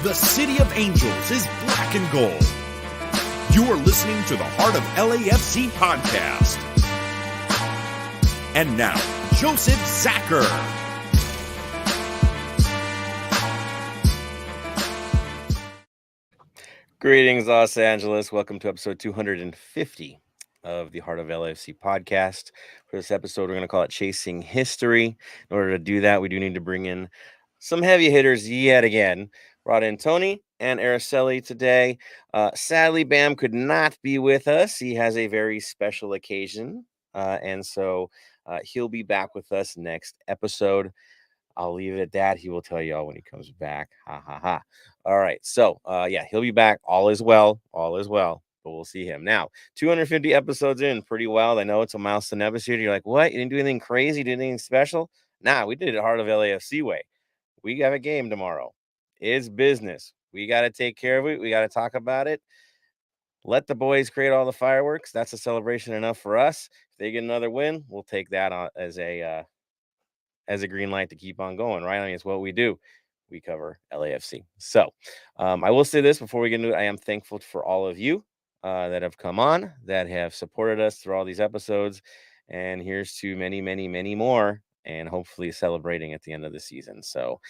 The City of Angels is black and gold. You are listening to the Heart of LAFC podcast. And now, Joseph Zacher. Greetings, Los Angeles. Welcome to episode 250 of the Heart of LAFC podcast. For this episode, we're going to call it Chasing History. In order to do that, we do need to bring in some heavy hitters yet again. Brought in Tony and Araceli today. Sadly, Bam could not be with us. He has a very special occasion, and so he'll be back with us next episode. I'll leave it at that. He will tell you all when he comes back. Ha, ha, ha. All right. So, he'll be back. All is well. All is well. But we'll see him. Now, 250 episodes in. Pretty wild. I know it's a milestone episode. You're like, what? You didn't do anything crazy? Did anything special? Nah, we did it Heart of LAFC way. We got a game tomorrow. It's business. We got to take care of it. We got to talk about it. Let the boys create all the fireworks. That's a celebration enough for us. If they get another win, we'll take that as a green light to keep on going, right? I mean, it's what we do. We cover LAFC. So I will say this before we get into it. I am thankful for all of you that have come on, that have supported us through all these episodes. And here's to many, many, many more, and hopefully celebrating at the end of the season. So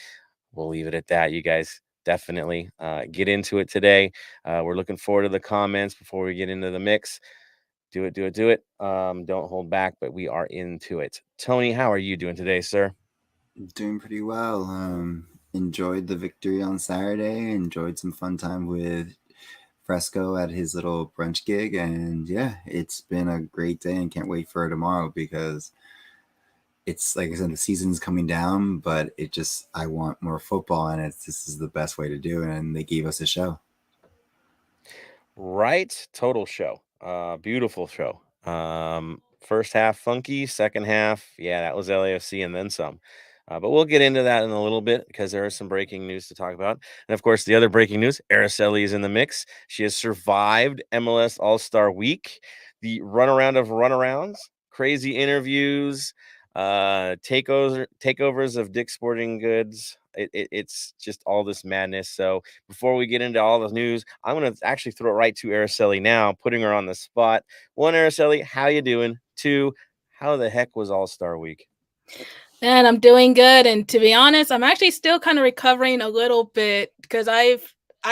we'll leave it at that. You guys definitely get into it today. We're looking forward to the comments before we get into the mix. Do it. Don't hold back, but we are into it. Tony, how are you doing today, sir? Doing pretty well. Enjoyed the victory on Saturday. Enjoyed some fun time with Fresco at his little brunch gig. And yeah, it's been a great day and can't wait for tomorrow because it's, like I said, the season's coming down, but I want more football, and this is the best way to do it. And they gave us a show. Right. Total show. Beautiful show. First half funky, second half, yeah, that was LAFC and then some. But we'll get into that in a little bit because there is some breaking news to talk about. And of course, the other breaking news, Araceli is in the mix. She has survived MLS All-Star Week, the runaround of runarounds, crazy interviews, takeovers of Dick's Sporting Goods. It's just all this madness. So before we get into all the news, I'm going to actually throw it right to Araceli now, putting her on the spot. One, Araceli, how you doing? Two, how the heck was All-Star Week? And I'm doing good. And to be honest, I'm actually still kind of recovering a little bit because I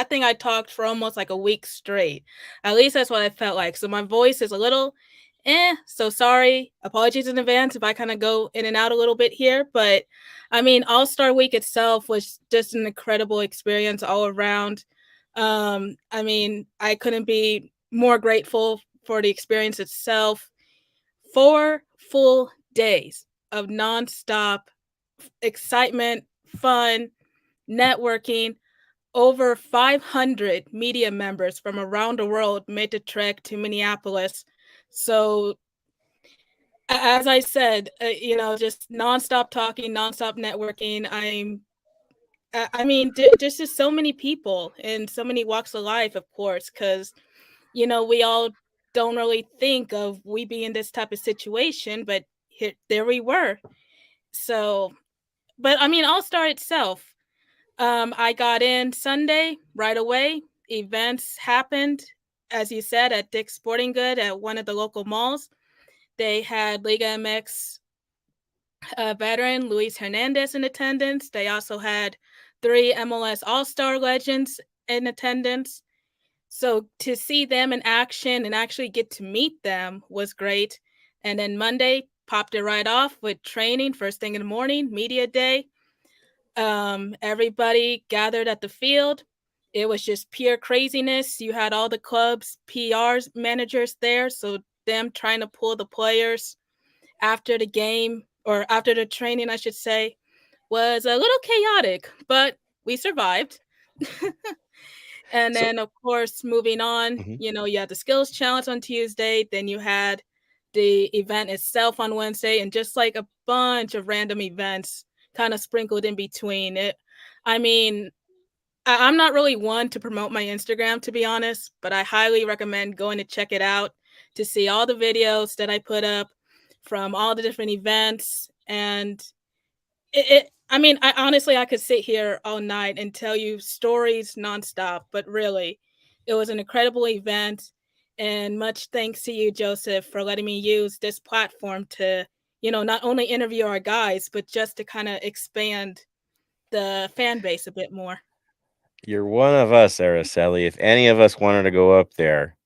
think I talked for almost like a week straight. At least that's what I felt like. So my voice is a little so sorry. Apologies in advance if I kind of go in and out a little bit here. But I mean, All-Star Week itself was just an incredible experience all around. I mean, I couldn't be more grateful for the experience itself. 4 full days of nonstop excitement, fun, networking. Over 500 media members from around the world made the trek to Minneapolis. So, as I said, just nonstop talking, nonstop networking. I mean, there's just so many people in so many walks of life, of course, because, we all don't really think of we be in this type of situation, but there we were. So, but I mean, All-Star itself, I got in Sunday right away. Events happened, as you said, at Dick's Sporting Good at one of the local malls. They had Liga MX veteran Luis Hernandez in attendance. They also had 3 MLS All-Star legends in attendance. So to see them in action and actually get to meet them was great. And then Monday, popped it right off with training first thing in the morning, media day. Everybody gathered at the field. It was just pure craziness. You had all the clubs, PRs, managers there. So them trying to pull the players after the game, or after the training, I should say, was a little chaotic, but we survived. And then, of course, moving on, you had the skills challenge on Tuesday. Then you had the event itself on Wednesday, and just like a bunch of random events kind of sprinkled in between it. I mean, I'm not really one to promote my Instagram, to be honest, but I highly recommend going to check it out to see all the videos that I put up from all the different events. And I mean, I honestly, I could sit here all night and tell you stories nonstop, but really, it was an incredible event. And much thanks to you, Joseph, for letting me use this platform to, not only interview our guys, but just to kind of expand the fan base a bit more. You're one of us, Araceli. If any of us wanted to go up there,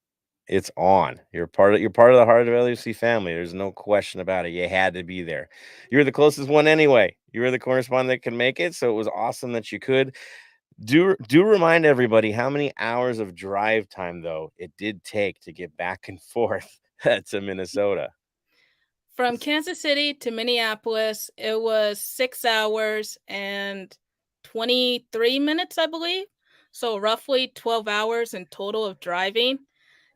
it's on. You're part of the Heart of LAFC family. There's no question about it. You had to be there. You're the closest one anyway. You were the correspondent that could make it, so it was awesome that you could. Do remind everybody how many hours of drive time though it did take to get back and forth to Minnesota. From Kansas City to Minneapolis, it was 6 hours and 23 minutes, I believe. So roughly 12 hours in total of driving.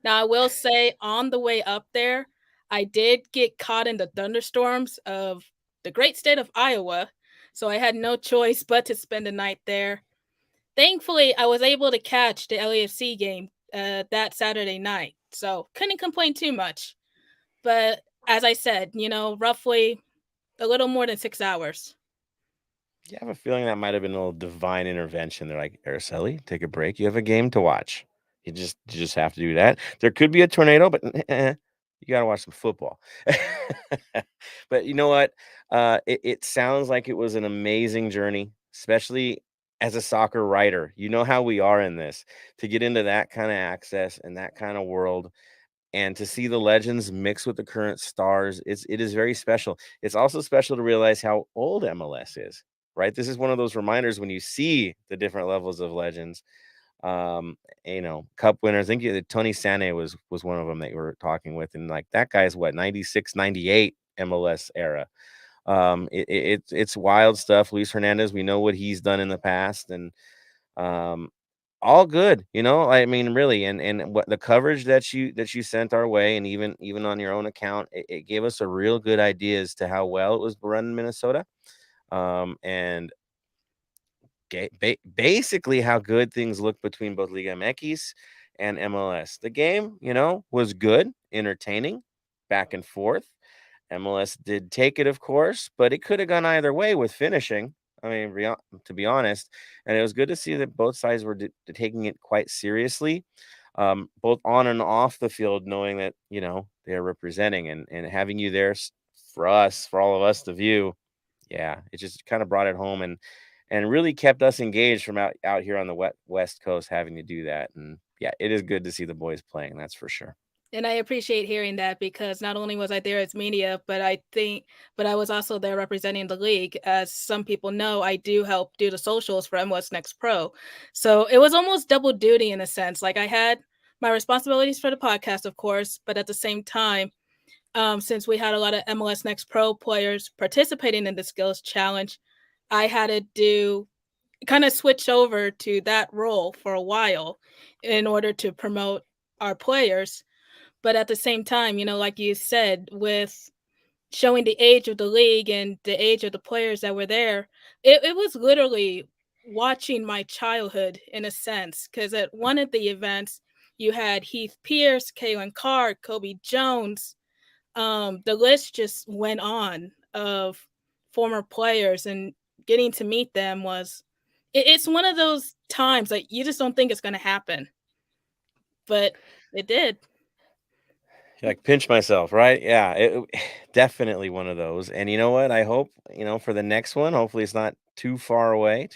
Now, I will say on the way up there, I did get caught in the thunderstorms of the great state of Iowa. So I had no choice but to spend the night there. Thankfully, I was able to catch the LAFC game that Saturday night. So couldn't complain too much. But as I said, roughly a little more than 6 hours. You have a feeling that might have been a little divine intervention. They're like, Araceli, take a break. You have a game to watch. You just have to do that. There could be a tornado, but you got to watch some football. But you know what? It sounds like it was an amazing journey, especially as a soccer writer. You know how we are in this to get into that kind of access and that kind of world and to see the legends mix with the current stars. It is very special. It's also special to realize how old MLS is, right? This is one of those reminders when you see the different levels of legends. um Cup winners. I think Tony Sane was one of them that you were talking with, and like that guy's what, 96, 98 MLS era. It's wild stuff. Luis Hernandez, we know what he's done in the past, and um all good, I mean, really. And what the coverage that you sent our way, and even on your own account, it gave us a real good idea as to how well it was run in Minnesota. And basically how good things look between both Liga MX and MLS. The game, was good, entertaining, back and forth. MLS did take it, of course, but it could have gone either way with finishing. I mean, to be honest, and it was good to see that both sides were taking it quite seriously, both on and off the field, knowing that they are representing, and having you there for all of us to view. Yeah, it just kind of brought it home, and really kept us engaged from out here on the West Coast, having to do that. And yeah, it is good to see the boys playing. That's for sure. And I appreciate hearing that because not only was I there as media, but I was also there representing the league. As some people know, I do help do the socials for MLS Next Pro. So it was almost double duty in a sense. Like I had my responsibilities for the podcast, of course, but at the same time, since we had a lot of MLS Next Pro players participating in the skills challenge, I had to do kind of switch over to that role for a while in order to promote our players. But at the same time, like you said, with showing the age of the league and the age of the players that were there, it was literally watching my childhood in a sense. Because at one of the events, you had Heath Pierce, Kalen Carr, Kobe Jones. The list just went on of former players, and getting to meet them it's one of those times like you just don't think it's going to happen, but it did. Like, pinch myself, right? Yeah, definitely one of those. And you know what? I hope, for the next one, hopefully it's not too far away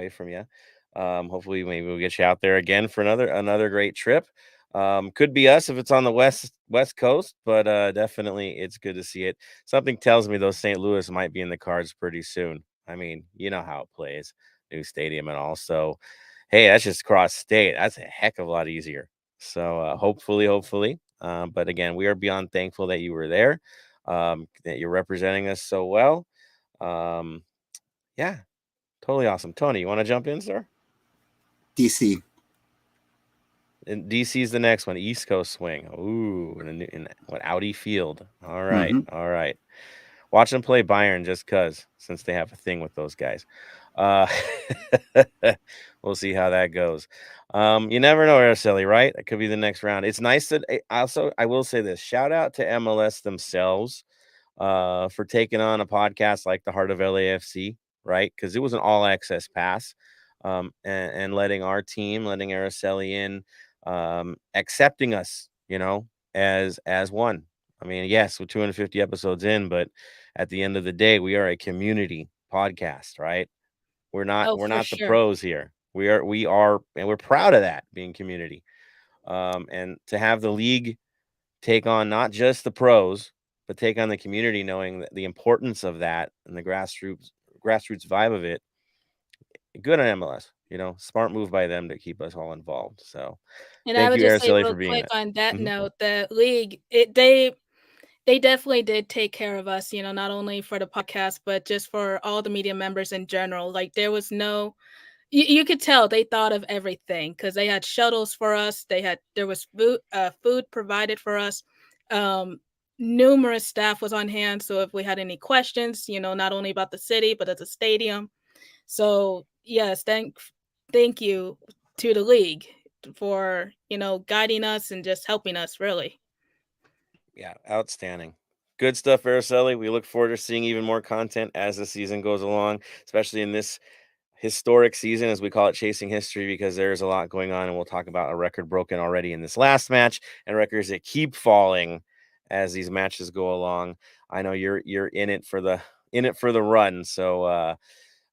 from you. Hopefully maybe we'll get you out there again for another great trip. Could be us if it's on the West Coast, but definitely it's good to see it. Something tells me those St. Louis might be in the cards pretty soon. I mean, you know how it plays, new stadium and all. So, hey, that's just cross state. That's a heck of a lot easier. So hopefully. But again, we are beyond thankful that you were there, that you're representing us so well. Um, yeah, totally awesome. Tony, you want to jump in, sir? DC. And DC is the next one. East Coast swing. Ooh, in what, Audi Field. All right, all right. Watch them play Bayern just cause, since they have a thing with those guys. Uh, we'll see how that goes. You never know, Araceli, right? That could be the next round. It's nice that I will say this. Shout out to MLS themselves. for taking on a podcast like the Heart of LAFC, right? Because it was an all access pass, and letting our team, letting Araceli in, accepting us, as one. I mean, yes, we're 250 episodes in, but at the end of the day, we are a community podcast, right? We're not Oh, we're for not the sure. pros here. We are, and we're proud of that, being community. And to have the league take on not just the pros, but take on the community, knowing that the importance of that and the grassroots vibe of it. Good on MLS, smart move by them to keep us all involved. So And I thank would you, just say Araceli, real for being quick that. on that Mhm. note, the league, they definitely did take care of us, not only for the podcast, but just for all the media members in general. Like there was no you could tell they thought of everything because they had shuttles for us. There was food provided for us. Um, Numerous staff was on hand, so if we had any questions, not only about the city but at the stadium. So yes, thank you to the league for guiding us and just helping us really. Yeah, outstanding. Good stuff, Araceli. We look forward to seeing even more content as the season goes along, especially in this historic season, as we call it, chasing history, because there's a lot going on, and we'll talk about a record broken already in this last match and records that keep falling as these matches go along. I know you're in it for the run, so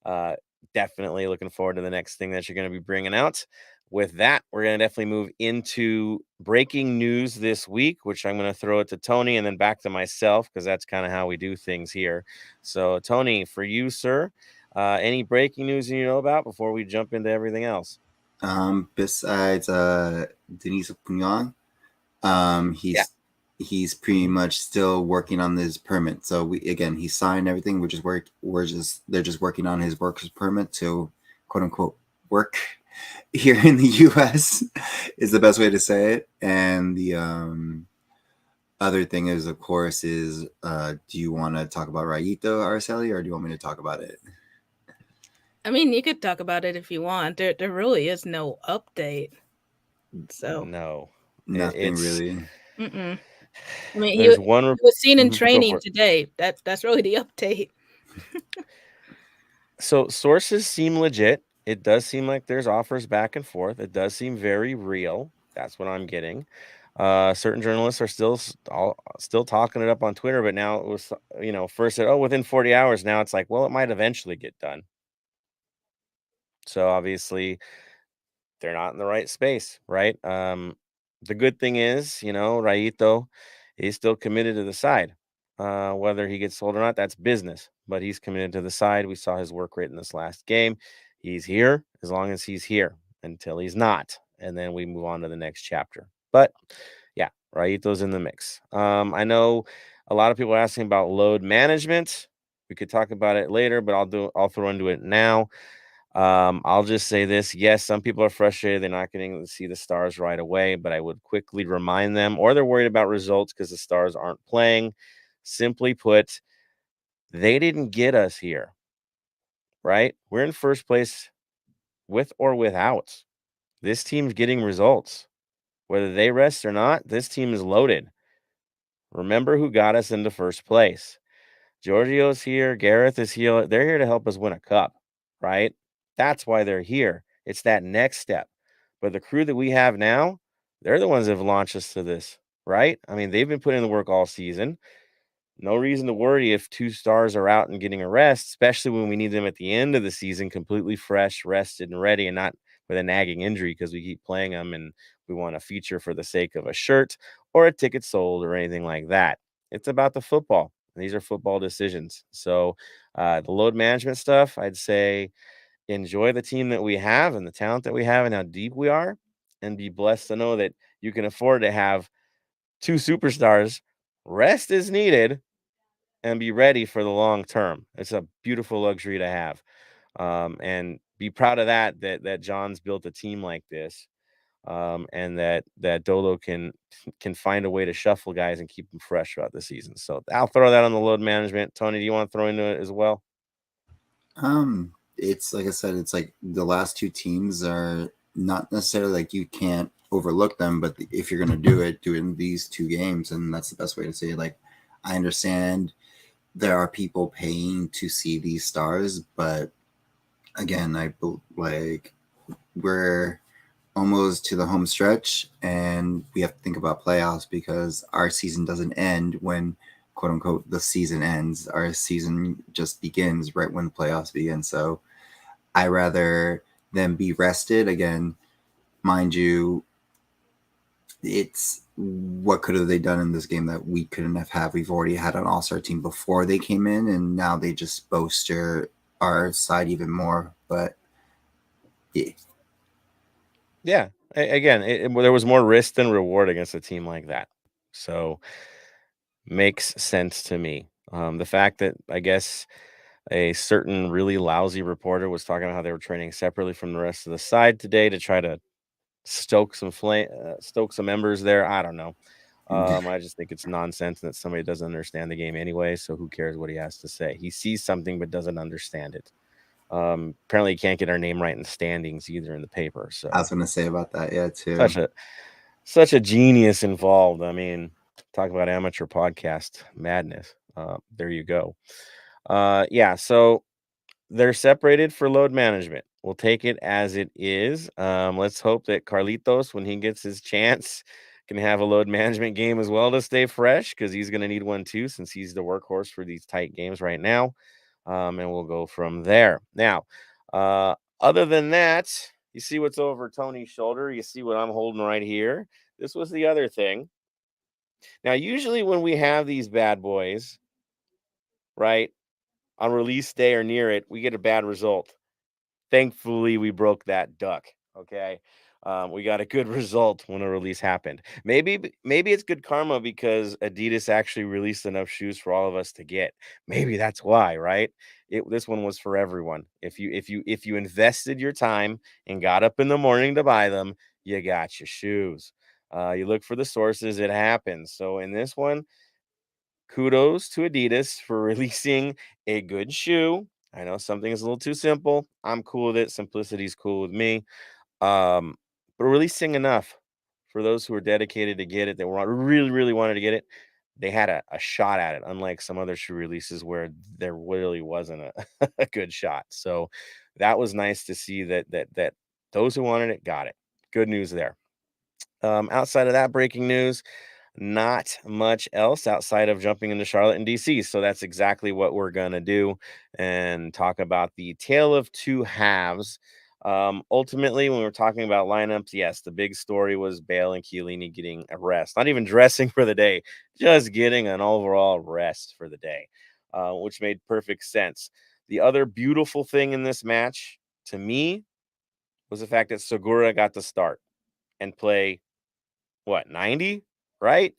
uh, definitely looking forward to the next thing that you're going to be bringing out. With that, we're going to definitely move into breaking news this week, which I'm going to throw it to Tony and then back to myself, because that's kind of how we do things here. So, Tony, for you, sir, any breaking news you know about before we jump into everything else? Besides Denise Pugnon, Yeah. he's pretty much still working on his permit. So he signed everything. They're just working on his workers permit to quote unquote work here in the U.S. is the best way to say it. And the other thing is, of course, do you want to talk about Rayito Araceli, or do you want me to talk about it? I mean, you could talk about it if you want. There really is no update. So, No, Nothing it's really. mm-mm. I mean, there's one. he was seen in Go for training it. today. That's really the update. So sources seem legit. It does seem like there's offers back and forth. It does seem very real. That's what I'm getting. Certain journalists are still talking it up on Twitter, but now it was, first said, oh, within 40 hours. Now it's like, well, it might eventually get done. So obviously they're not in the right space, right? The good thing is, Raito, he's still committed to the side. Whether he gets sold or not, that's business. But he's committed to the side. We saw his work rate in this last game. He's here as long as he's here, until he's not, and then we move on to the next chapter. But yeah, Raito's in the mix. I know a lot of people are asking about load management. We could talk about it later, but I'll throw into it now. I'll just say this. Yes, some people are frustrated. They're not getting to see the Stars right away, but I would quickly remind them, or they're worried about results because the Stars aren't playing. Simply put, they didn't get us here, right? We're in first place with or without. This team's getting results. Whether they rest or not, this team is loaded. Remember who got us into first place. Giorgio's here. Gareth is here. They're here to help us win a cup, right? That's why they're here. It's that next step. But the crew that we have now, they're the ones that have launched us to this, right? I mean, they've been putting in the work all season. No reason to worry if two stars are out and getting a rest, especially when we need them at the end of the season, completely fresh, rested, and ready, and not with a nagging injury because we keep playing them and we want a feature for the sake of a shirt or a ticket sold or anything like that. It's about the football. These are football decisions. So the load management stuff, I'd say enjoy the team that we have and the talent that we have and how deep we are, and be blessed to know that you can afford to have two superstars. Rest is needed and be ready for the long term. It's a beautiful luxury to have, and be proud of that John's built a team like this, and that Dolo can find a way to shuffle guys and keep them fresh throughout the season. So I'll throw that on the load management. Tony, do you want to throw into it as well? It's like I said, it's like the last two teams are not necessarily like you can't overlook them, but if you're going to do it in these two games, and that's the best way to say it. Like, I understand there are people paying to see these stars, but again, we're almost to the home stretch, and we have to think about playoffs because our season doesn't end when, quote unquote, the season ends. Our season just begins right when the playoffs begin. So I rather them be rested. Again, mind you, it's what could have they done in this game that we couldn't have had? We've already had an all-star team before they came in, and now they just bolster our side even more. But Yeah. Again, there was more risk than reward against a team like that. So makes sense to me. The fact that I guess a certain really lousy reporter was talking about how they were training separately from the rest of the side today to try to stoke some embers there. I don't know. I just think it's nonsense that somebody doesn't understand the game anyway. So who cares what he has to say? He sees something but doesn't understand it. Apparently, he can't get our name right in the standings either in the paper. So I was going to say about that, yeah, too. Such a genius involved. I mean, talk about amateur podcast madness. There you go. Yeah. So they're separated for load management. We'll take it as it is. Let's hope that Carlitos, when he gets his chance, can have a load management game as well to stay fresh, because he's going to need one too, since he's the workhorse for these tight games right now. And we'll go from there. Now, other than that, you see what's over Tony's shoulder. You see what I'm holding right here. This was the other thing. Now, usually when we have these bad boys, right, on release day or near it, we get a bad result. Thankfully, we broke that duck. Okay. We got a good result when a release happened. Maybe it's good karma because Adidas actually released enough shoes for all of us to get. Maybe that's why, right? This one was for everyone. If you invested your time and got up in the morning to buy them, you got your shoes. You look for the sources, it happens. So in this one, kudos to Adidas for releasing a good shoe. I know something is a little too simple. I'm cool with it. Simplicity's cool with me. But releasing enough for those who are dedicated to get it, that really, really wanted to get it. They had a shot at it, unlike some other shoe releases where there really wasn't a good shot. So that was nice to see that those who wanted it got it. Good news there. Outside of that, breaking news, not much else outside of jumping into Charlotte and DC. So that's exactly what we're going to do and talk about the tale of two halves. Ultimately, when we're talking about lineups, yes, the big story was Bale and Chiellini getting a rest, not even dressing for the day, just getting an overall rest for the day, which made perfect sense. The other beautiful thing in this match to me was the fact that Segura got to start and play 90, right?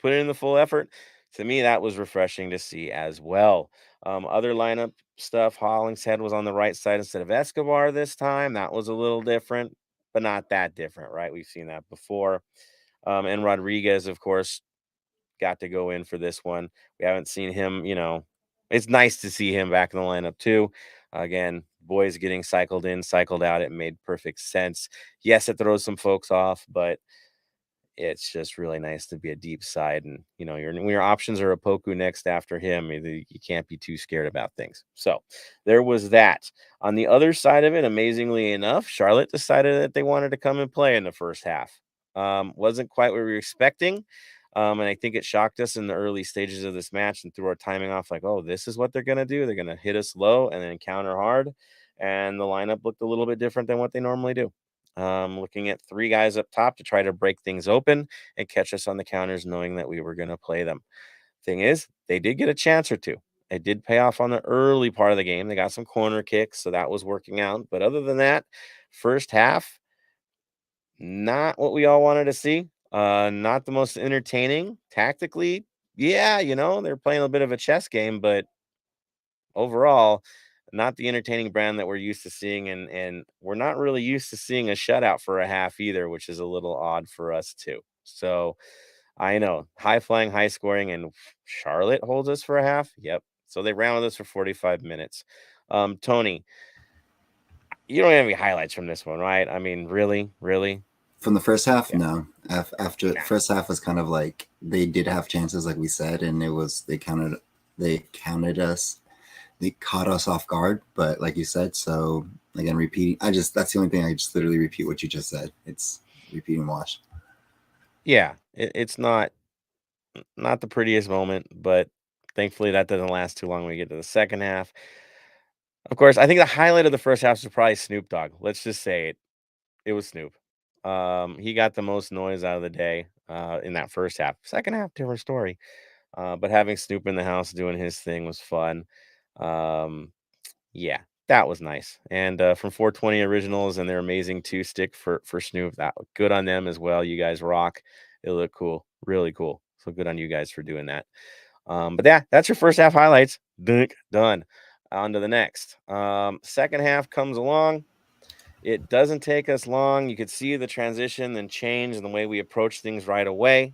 Put in the full effort. To me, that was refreshing to see as well. Other lineup stuff, Hollingshead was on the right side instead of Escobar this time. That was a little different, but not that different, right? We've seen that before. And Rodriguez, of course, got to go in for this one. We haven't seen him, it's nice to see him back in the lineup too. Again, boys getting cycled in, cycled out. It made perfect sense. Yes, it throws some folks off, but it's just really nice to be a deep side. And, when your options are a Poku next after him, you can't be too scared about things. So there was that. On the other side of it, amazingly enough, Charlotte decided that they wanted to come and play in the first half. Wasn't quite what we were expecting. And I think it shocked us in the early stages of this match and threw our timing off like, oh, this is what they're going to do. They're going to hit us low and then counter hard. And the lineup looked a little bit different than what they normally do. Looking at three guys up top to try to break things open and catch us on the counters, knowing that we were going to play them. Thing is, they did get a chance or two. It did pay off on the early part of the game. They got some corner kicks, so that was working out. But other than that, first half, not what we all wanted to see. Not the most entertaining tactically. Yeah, they're playing a bit of a chess game, but overall, not the entertaining brand that we're used to seeing, and we're not really used to seeing a shutout for a half either, which is a little odd for us too. So I know, high flying, high scoring, and Charlotte holds us for a half. Yep. So they ran with us for 45 minutes. Tony, you don't have any highlights from this one, right? I mean, really? From the first half, Yeah. no. After the first half was kind of like they did have chances, like we said, and they countered they counted us. They caught us off guard, but like you said, so again, repeating. That's the only thing I just literally repeat what you just said. It's repeat and watch. Yeah, it's not the prettiest moment, but thankfully that doesn't last too long when we get to the second half. Of course, I think the highlight of the first half was probably Snoop Dogg. Let's just say it. It was Snoop. He got the most noise out of the day in that first half. Second half, different story. But having Snoop in the house doing his thing was fun. Um, yeah, that was nice. And from 420 Originals and their amazing two stick for Snoop, that good on them as well. You guys rock. It looked cool, really cool. So good on you guys for doing that. But yeah, that's your first half highlights. Done. On to the next. Second half comes along. It doesn't take us long. You could see the transition and change in the way we approach things right away.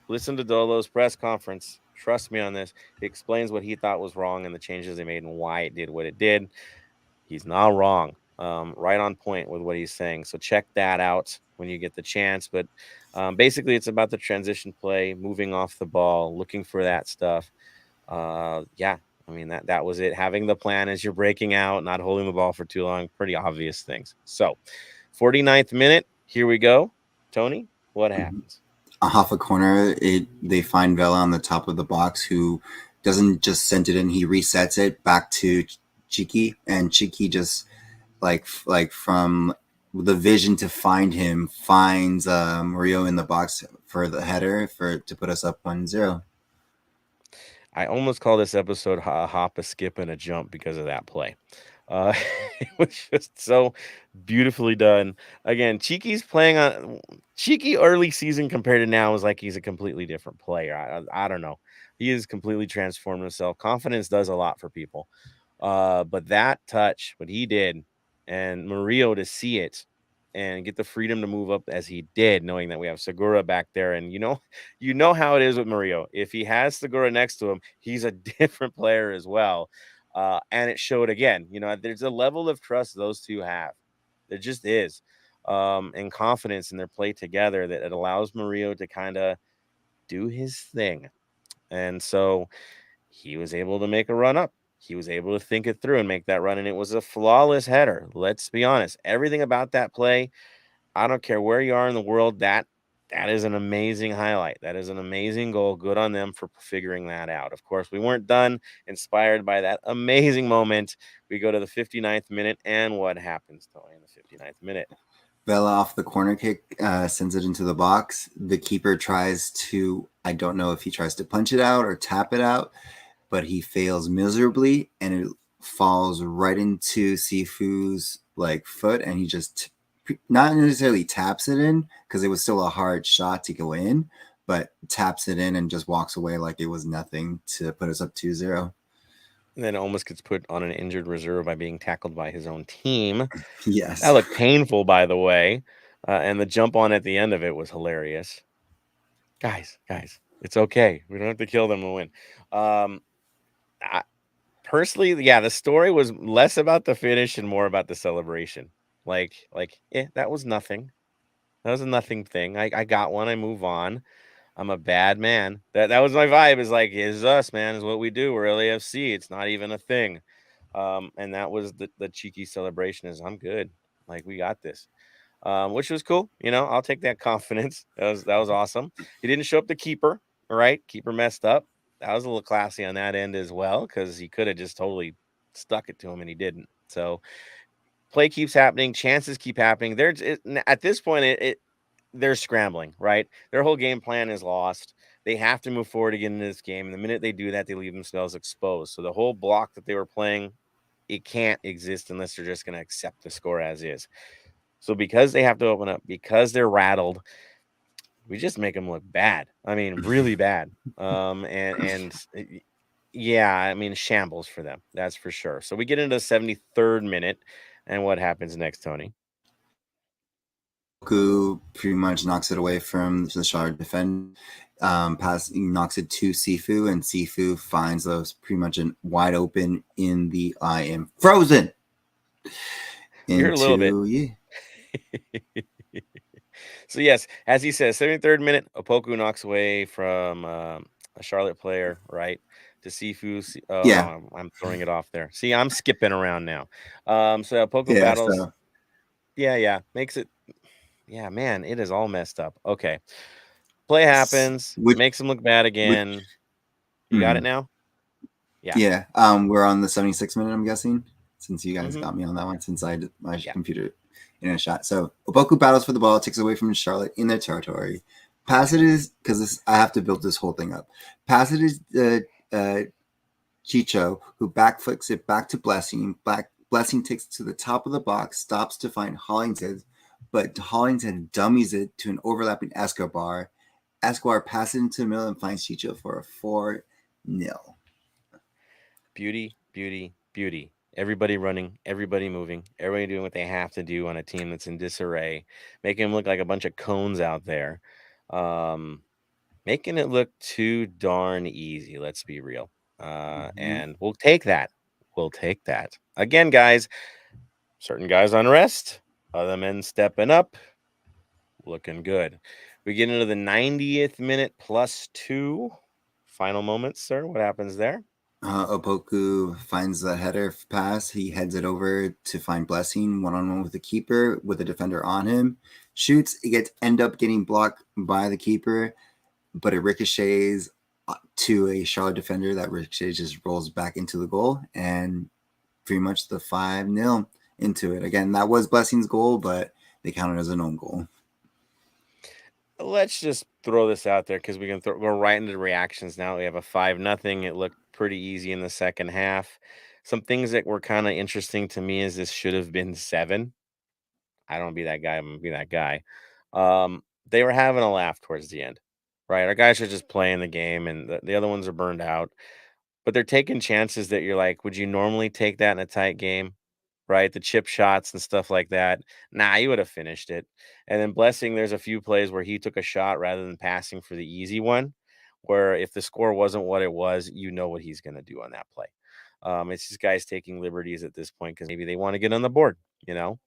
Listen to Dolo's press conference. Trust me on this. He explains what he thought was wrong and the changes they made and why it did what it did. He's not wrong. Right on point with what he's saying. So check that out when you get the chance. But basically, it's about the transition play, moving off the ball, looking for that stuff. Yeah, I mean, that was it. Having the plan as you're breaking out, not holding the ball for too long, pretty obvious things. So 49th minute, here we go. Tony, what happens? Off a corner, they find Vela on the top of the box, who doesn't just send it in, he resets it back to Cheeky, and Cheeky just like from the vision to find him, finds Murillo in the box for the header to put us up 1-0. I almost call this episode a hop, a skip, and a jump because of that play. It was just so beautifully done. Again, Cheeky's playing on Cheeky early season compared to now is like he's a completely different player. I don't know. He has completely transformed himself. Confidence does a lot for people. But that touch, what he did, and Murillo to see it and get the freedom to move up as he did, knowing that we have Segura back there. And you know how it is with Murillo. If he has Segura next to him, he's a different player as well. And it showed again. There's a level of trust those two have. There just is. And confidence in their play together that it allows Murillo to kind of do his thing. And so he was able to make a run up. He was able to think it through and make that run, and it was a flawless header. Let's be honest. Everything about that play, I don't care where you are in the world, that is an amazing highlight. That is an amazing goal. Good on them for figuring that out. Of course, we weren't done. Inspired by that amazing moment, we go to the 59th minute, and what happens, Tony, in the 59th minute? Vela off the corner kick sends it into the box. The keeper tries to, I don't know if he tries to punch it out or tap it out, but he fails miserably, and it falls right into Sifu's foot, and he just not necessarily taps it in because it was still a hard shot to go in, but taps it in and just walks away like it was nothing to put us up 2-0. And then almost gets put on an injured reserve by being tackled by his own team. Yes. That looked painful, by the way. And the jump on at the end of it was hilarious. Guys, it's okay. We don't have to kill them to win. Personally, yeah, the story was less about the finish and more about the celebration. That was nothing. That was a nothing thing. I got one. I move on. I'm a bad man. That was my vibe. Is like, it's us, man. Is what we do. We're LAFC. It's not even a thing. And that was the cheeky celebration. Is I'm good. Like, we got this. Which was cool. I'll take that confidence. That was awesome. He didn't show up the keeper. All right, keeper messed up. That was a little classy on that end as well, because he could have just totally stuck it to him and he didn't. So play keeps happening, chances keep happening. At this point, they're scrambling, right? Their whole game plan is lost. They have to move forward again in this game. And the minute they do that, they leave themselves exposed. So the whole block that they were playing, it can't exist unless they're just going to accept the score as is. So because they have to open up, because they're rattled, we just make them look bad. I mean, really bad. Yeah, I mean, shambles for them. That's for sure. So we get into the 73rd minute, and what happens next, Tony? Goku pretty much knocks it away from the Shard defender. Knocks it to Sifu, and Sifu finds those pretty much wide open in the eye and frozen. You're a little bit. Yeah. So yes, as he says, 73rd minute, Opoku knocks away from a Charlotte player, right? Sifu. Yeah. I'm throwing it off there. See, I'm skipping around now. So Poku Yeah. battles. So Yeah, makes it. Yeah, man, it is all messed up. Okay, play happens, which makes him look bad again. You got it now? Yeah. Yeah. We're on the 76th minute, I'm guessing, since you guys Mhm. got me on that one, since I did my Yeah. computer in a shot. So Oboku battles for the ball, takes away from Charlotte in their territory. Passes because I have to build this whole thing up. Passes Chicho, who backflips it back to Blessing. Blessing takes it to the top of the box, stops to find Hollingshead, but Hollingshead dummies it to an overlapping Escobar. Escobar passes into the middle and finds Chicho for a 4-0. Beauty, beauty, beauty. Everybody running, everybody moving, everybody doing what they have to do on a team that's in disarray, making them look like a bunch of cones out there, making it look too darn easy. Let's be real. And we'll take that. We'll take that. Again, guys, certain guys on rest, other men stepping up, looking good. We get into the 90th minute +2. Final moments, sir. What happens there? Opoku finds the header pass. He heads it over to find Blessing one-on-one with the keeper with the defender on him. Shoots. It end up getting blocked by the keeper, but it ricochets to a Charlotte defender. That ricochet just rolls back into the goal, and pretty much the 5-0 into it. Again, that was Blessing's goal, but they counted as an own goal. Let's just throw this out there because we can go right into the reactions now. We have a 5-0. It looked pretty easy in the second half. Some things that were kind of interesting to me is this should have been 7. I don't be that guy. I'm gonna be that guy. They were having a laugh towards the end, right? Our guys are just playing the game, and the other ones are burned out. But they're taking chances that you're like, would you normally take that in a tight game? Right? The chip shots and stuff like that. Nah, you would have finished it. And then Blessing, there's a few plays where he took a shot rather than passing for the easy one, where if the score wasn't what it was, you know what he's going to do on that play. It's just guys taking liberties at this point because maybe they want to get on the board, you know?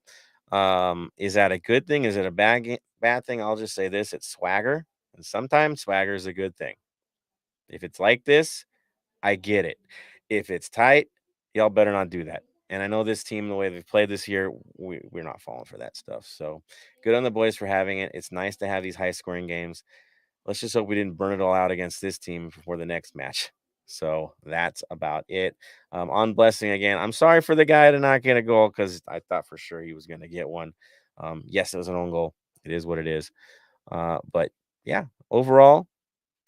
Is that a good thing? Is it a bad thing? I'll just say this, it's swagger. And sometimes swagger is a good thing. If it's like this, I get it. If it's tight, y'all better not do that. And I know this team, the way they've played this year, we're not falling for that stuff. So good on the boys for having it. It's nice to have these high scoring games. Let's just hope we didn't burn it all out against this team before the next match. So that's about it. On Blessing again, I'm sorry for the guy to not get a goal because I thought for sure he was going to get one. Yes, it was an own goal. It is what it is. But yeah, overall,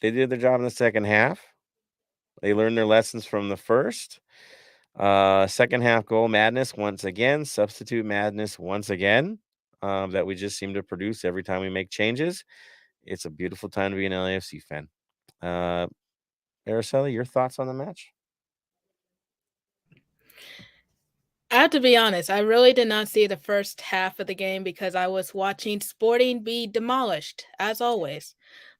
they did their job in the second half. They learned their lessons from the first. Second half goal madness once again, substitute madness once again, that we just seem to produce every time we make changes. It's a beautiful time to be an LAFC fan. Araceli, your thoughts on the match? I have to be honest, I really did not see the first half of the game because I was watching Sporting be demolished, as always.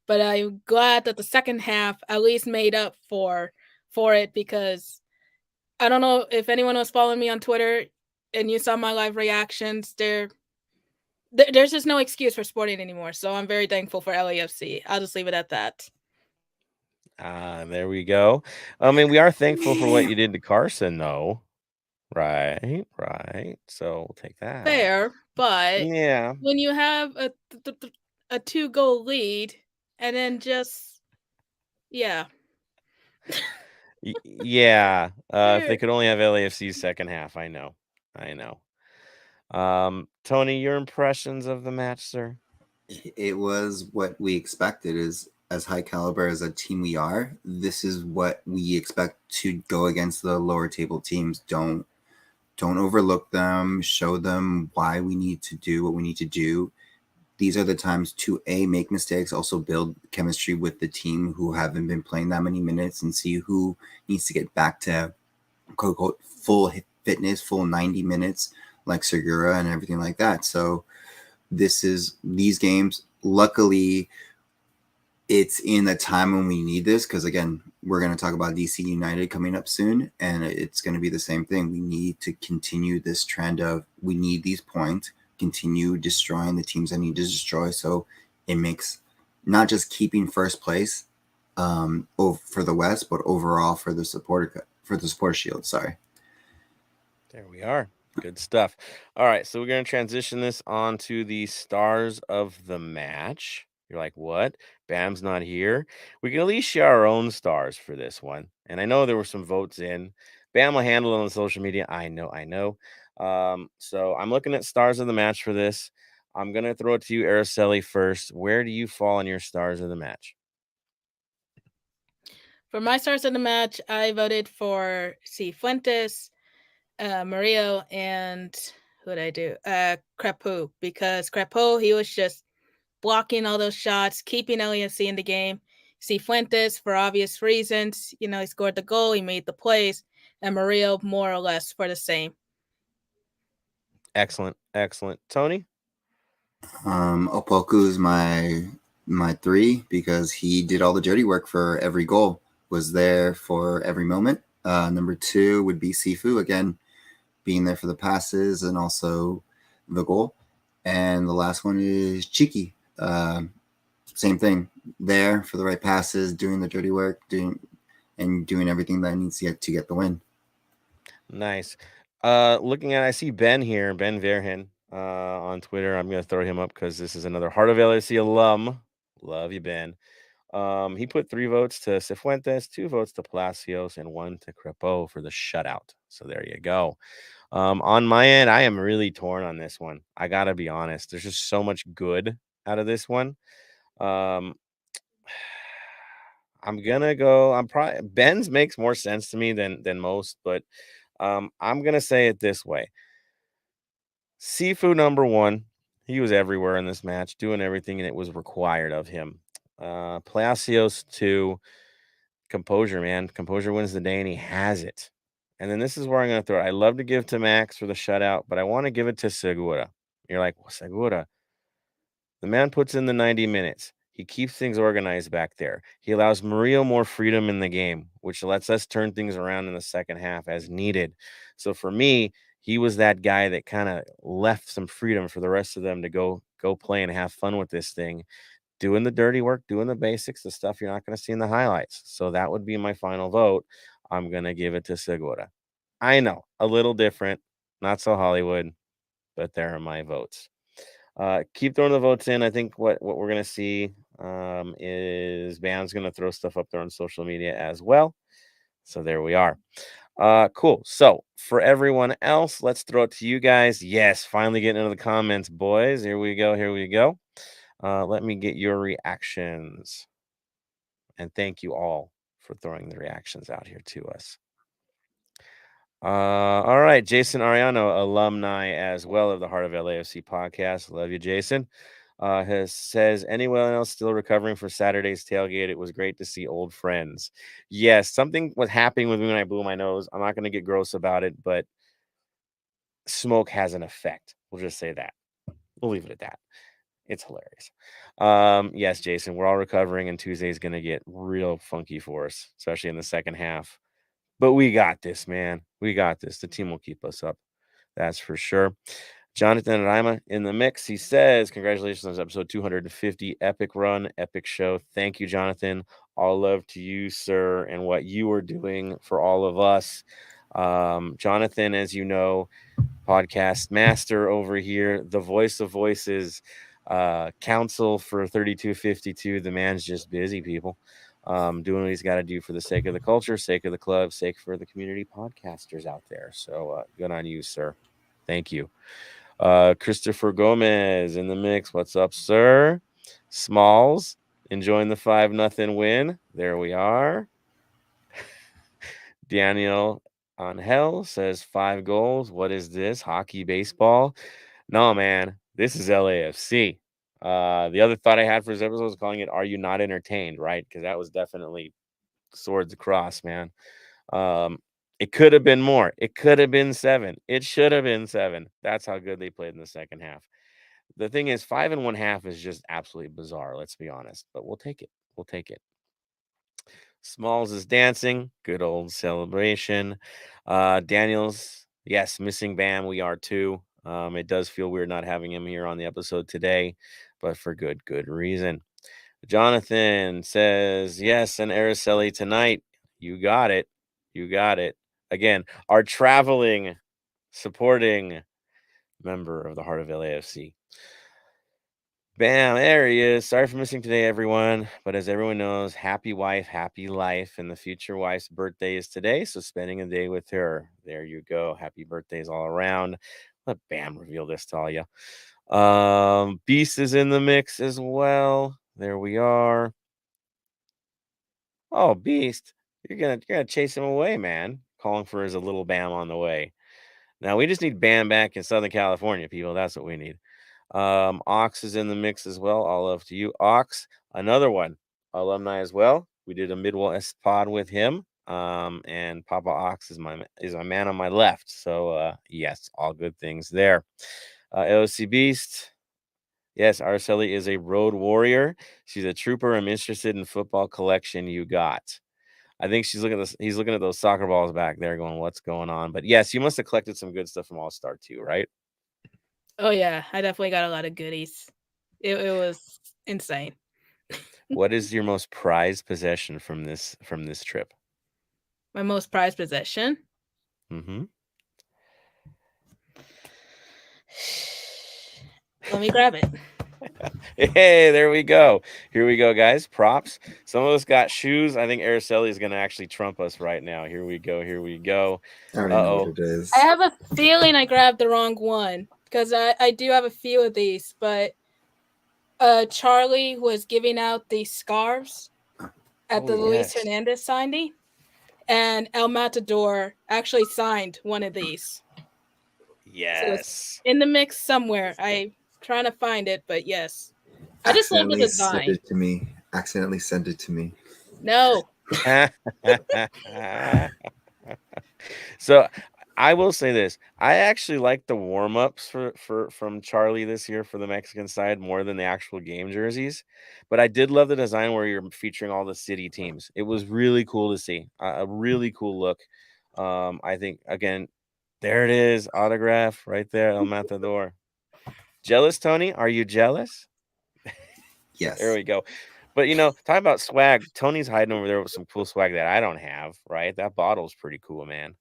But I'm glad that the second half at least made up for it because I don't know if anyone was following me on Twitter and you saw my live reactions. There's just no excuse for Sporting anymore. So I'm very thankful for LAFC. I'll just leave it at that. There we go. I mean, we are thankful for what you did to Carson, though. Right. So we'll take that. Fair, but Yeah. when you have a 2-goal lead and then just yeah. Yeah. If they could only have LAFC's second half, I know. Tony, your impressions of the match, sir? It was what we expected. Is as high caliber as a team we are, this is what we expect to go against the lower table teams. Don't overlook them. Show them why we need to do what we need to do. These are the times to make mistakes, also build chemistry with the team who haven't been playing that many minutes, and see who needs to get back to quote unquote full fitness, full 90 minutes, like Segura and everything like that. So these games, luckily it's in a time when we need this, because again, we're going to talk about DC United coming up soon, and it's going to be the same thing. We need to continue this trend of we need these points, continue destroying the teams that need to destroy, so it makes not just keeping first place for the West, but overall for the supporter shield. Sorry. There we are. Good stuff. All right, so we're going to transition this on to the stars of the match. You're like, what? Bam's not here. We can at least share our own stars for this one. And I know there were some votes in. Bam will handle it on social media. I know. So I'm looking at stars of the match for this. I'm going to throw it to you, Araceli, first. Where do you fall on your stars of the match? For my stars of the match, I voted for Cifuentes, Murillo, and who did I do? Crepeau, because Crepeau, he was just blocking all those shots, keeping LAFC in the game. Cifuentes, for obvious reasons, he scored the goal, he made the plays, and Murillo more or less for the same. Excellent. Tony? Opoku's my 3 because he did all the dirty work for every goal, was there for every moment. Number 2 would be Sifu, again, being there for the passes and also the goal. And the last one is Cheeky. Same thing, there for the right passes, doing the dirty work, doing everything that needs to get the win. Nice. Looking at, I see Ben here, Ben Verhen, on Twitter. I'm going to throw him up because this is another Heart of LAFC alum. Love you, Ben. He put 3 votes to Cifuentes, 2 votes to Palacios, and 1 to Crepeau for the shutout. So there you go. On my end, I am really torn on this one. I got to be honest. There's just so much good out of this one. I'm gonna go. Ben's makes more sense to me than most, but I'm gonna say it this way. Sifu number 1, he was everywhere in this match, doing everything, and it was required of him. Palacios 2, composure, man. Composure wins the day, and he has it. And then this is where I'm gonna throw it. I love to give to Max for the shutout, but I want to give it to Segura. You're like, well, Segura. The man puts in the 90 minutes. He keeps things organized back there. He allows Murillo more freedom in the game, which lets us turn things around in the second half as needed. So for me, he was that guy that kind of left some freedom for the rest of them to go play and have fun with this thing, doing the dirty work, doing the basics, the stuff you're not going to see in the highlights. So that would be my final vote. I'm going to give it to Segura. I know, a little different, not so Hollywood, but there are my votes. Keep throwing the votes in. I think what we're going to see is Bam's going to throw stuff up there on social media as well. So there we are. Cool. So for everyone else, let's throw it to you guys. Yes, finally getting into the comments, boys. Here we go. Let me get your reactions. And thank you all for throwing the reactions out here to us. All right, Jason Ariano, alumni as well of the Heart of LAFC podcast. Love you, Jason. Says anyone else still recovering for Saturday's tailgate? It was great to see old friends. Yes, something was happening with me when I blew my nose. I'm not going to get gross about it, but smoke has an effect. We'll just say that. We'll leave it at that. It's hilarious. Yes, Jason, we're all recovering, and Tuesday's going to get real funky for us, especially in the second half. But we got this, man. We got this. The team will keep us up. That's for sure. Jonathan Raima in the mix. He says, congratulations on episode 250. Epic run, epic show. Thank you, Jonathan. All love to you, sir, and what you are doing for all of us. Jonathan, as you know, podcast master over here, the voice of voices, counsel for 3252. The man's just busy, people. Doing what he's got to do for the sake of the culture, sake of the club, sake for the community podcasters out there. So good on you, sir. Thank you. Christopher Gomez in the mix. What's up, sir? Smalls enjoying the 5-0 win. There we are. Daniel Angel says 5 goals. What is this? Hockey, baseball? No, man. This is LAFC. The other thought I had for this episode was calling it "Are You Not Entertained?" Right? Because that was definitely swords across, man. It could have been more. It could have been 7. It should have been 7. That's how good they played in the second half. The thing is, 5 1/2 is just absolutely bizarre. Let's be honest, but we'll take it. We'll take it. Smalls is dancing. Good old celebration. Daniels, yes, missing Bam. We are too. It does feel weird not having him here on the episode today, but for good reason. Jonathan says, yes, and Araceli tonight. You got it. You got it. Again, our traveling, supporting member of the Heart of LAFC. Bam, there he is. Sorry for missing today, everyone. But as everyone knows, happy wife, happy life. And the future wife's birthday is today. So spending a day with her. There you go. Happy birthdays all around. Let Bam reveal this to all you. Beast is in the mix as well. There we are. Oh, Beast, you're gonna chase him away, man. Calling for his a little Bam on the way. Now we just need Bam back in Southern California, people. That's what we need. Ox is in the mix as well. All love to you, Ox. Another one, alumni as well. We did a Midwest pod with him. And Papa Ox is my man on my left. So yes, all good things there. LOC Beast. Yes, Araceli is a road warrior. She's a trooper. I'm interested in football collection you got. I think he's looking at those soccer balls back there going, what's going on? But yes, you must have collected some good stuff from All-Star too, right? Oh yeah, I definitely got a lot of goodies. It was insane. What is your most prized possession from this trip? My most prized possession? Mm-hmm. Let me grab it. Hey, there we go. Here we go, guys. Props. Some of us got shoes. I think Araceli is going to actually trump us right now. Here we go. Here we go. I already know what it is. I have a feeling I grabbed the wrong one because I do have a few of these, but Charlie was giving out these scarves at the Luis Hernandez signing, and El Matador actually signed one of these. Yes. So in the mix somewhere. I'm trying to find it, but yes. I just love the design. Accidentally sent it to me. No. So I will say this. I actually like the warm-ups from Charlie this year for the Mexican side more than the actual game jerseys. But I did love the design where you're featuring all the city teams. It was really cool to see. A really cool look. I think, again, there it is. Autograph right there, El Matador. Jealous, Tony? Are you jealous? Yes. There we go. But, talking about swag, Tony's hiding over there with some cool swag that I don't have, right? That bottle's pretty cool, man.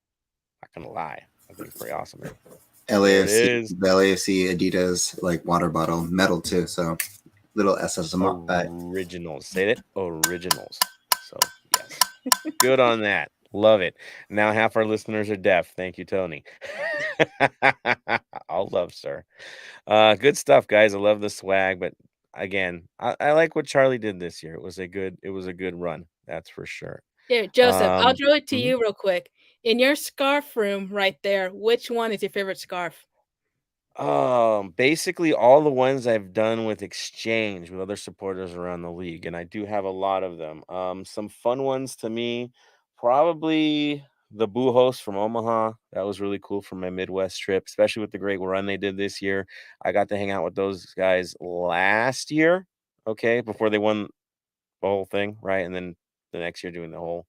Not gonna lie. I think it's pretty awesome. LAFC, the LAFC Adidas water bottle, metal too. So little SSM originals. Say that, originals. So yes, good on that. Love it. Now half our listeners are deaf. Thank you, Tony. All love, sir. Good stuff, guys. I love the swag, but again, I like what Charlie did this year. It was a good run. That's for sure. Here, Joseph, I'll throw it to you real quick. In your scarf room right there, which one is your favorite scarf? Basically all the ones I've done with exchange with other supporters around the league, and I do have a lot of them. Some fun ones to me, probably the Boo host from Omaha. That was really cool for my Midwest trip, especially with the great run they did this year. I got to hang out with those guys last year, okay, before they won the whole thing, right? And then the next year doing the whole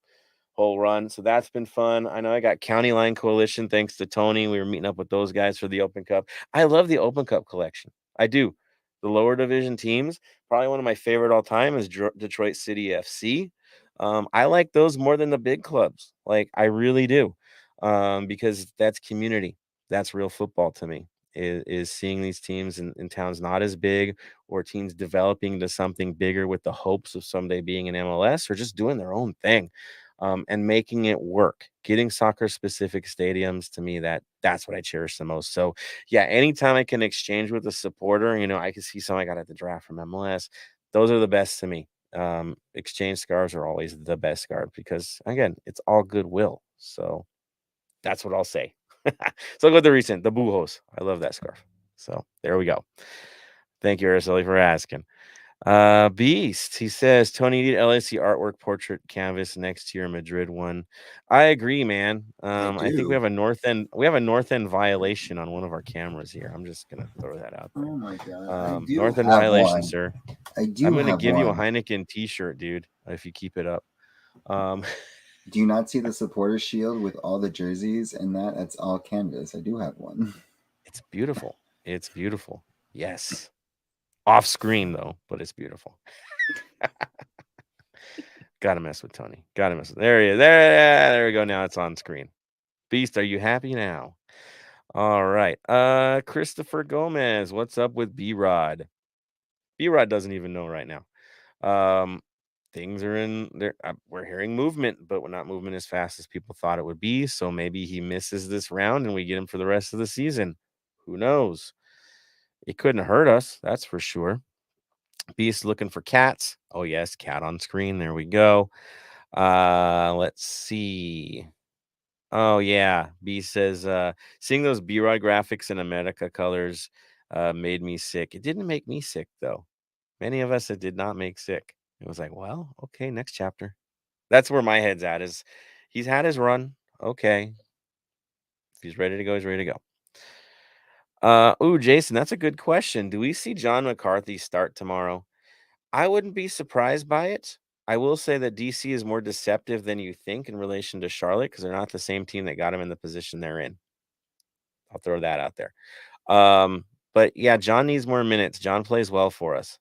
run. So that's been fun. I know I got County Line Coalition. Thanks to Tony. We were meeting up with those guys for the Open Cup. I love the Open Cup collection. I do. The lower division teams, probably one of my favorite all time is Detroit City FC. I like those more than the big clubs. I really do. Because that's community. That's real football to me. Is seeing these teams in towns not as big, or teams developing into something bigger with the hopes of someday being an MLS, or just doing their own thing. And making it work, getting soccer specific stadiums, to me, that's what I cherish the most. So yeah, anytime I can exchange with a supporter, I can see something I got at the draft from MLS. Those are the best to me. Exchange scarves are always the best scarf because, again, it's all goodwill. So that's what I'll say. So look at the Bujos. I love that scarf. So there we go. Thank you, Araceli, for asking. Beast, he says, Tony, you need LAC artwork portrait canvas next to your Madrid one. I agree, man. I think we have a north end violation on one of our cameras here. I'm just gonna throw that out there. Oh my god. North end violation, one. sir. I'm gonna give you a Heineken t-shirt, dude, if you keep it up. Do you not see the supporter shield with all the jerseys and that's all canvas? I do have one. It's beautiful. It's beautiful. Yes. Off screen though, but it's beautiful. Gotta mess with Tony. Gotta mess with. There he is. There we go. Now it's on screen. Beast, are you happy now? All right. Christopher Gomez, what's up with B-Rod? B-Rod doesn't even know right now. Things are in there. We're hearing movement, but we're not moving as fast as people thought it would be. So maybe he misses this round and we get him for the rest of the season. Who knows? It couldn't hurt us, that's for sure. Beast looking for cats. Oh yes, cat on screen. There we go. Let's see. Oh yeah, B says seeing those B-Rod graphics in America colors made me sick. It didn't make me sick though. Many of us it did not make sick. It was like, well, okay, next chapter. That's where my head's at. Is he's had his run. Okay, if he's ready to go, he's ready to go. Ooh, Jason, that's a good question. Do we see John McCarthy start tomorrow? I wouldn't be surprised by it. I will say that DC is more deceptive than you think in relation to Charlotte because they're not the same team that got him in the position they're in. I'll throw that out there. But yeah, John needs more minutes. John plays well for us.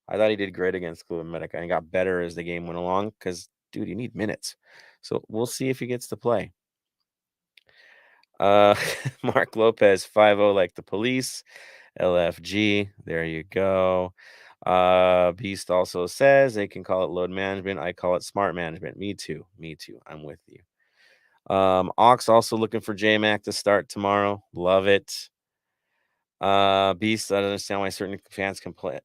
I thought he did great against Club America and got better as the game went along because, dude, you need minutes. So we'll see if he gets to play. Mark Lopez, 5-0 like the police. LFG, there you go. Beast also says they can call it load management. I call it smart management. Me too. I'm with you. Ox also looking for J-Mac to start tomorrow. Love it. Beast, I don't understand why certain fans complain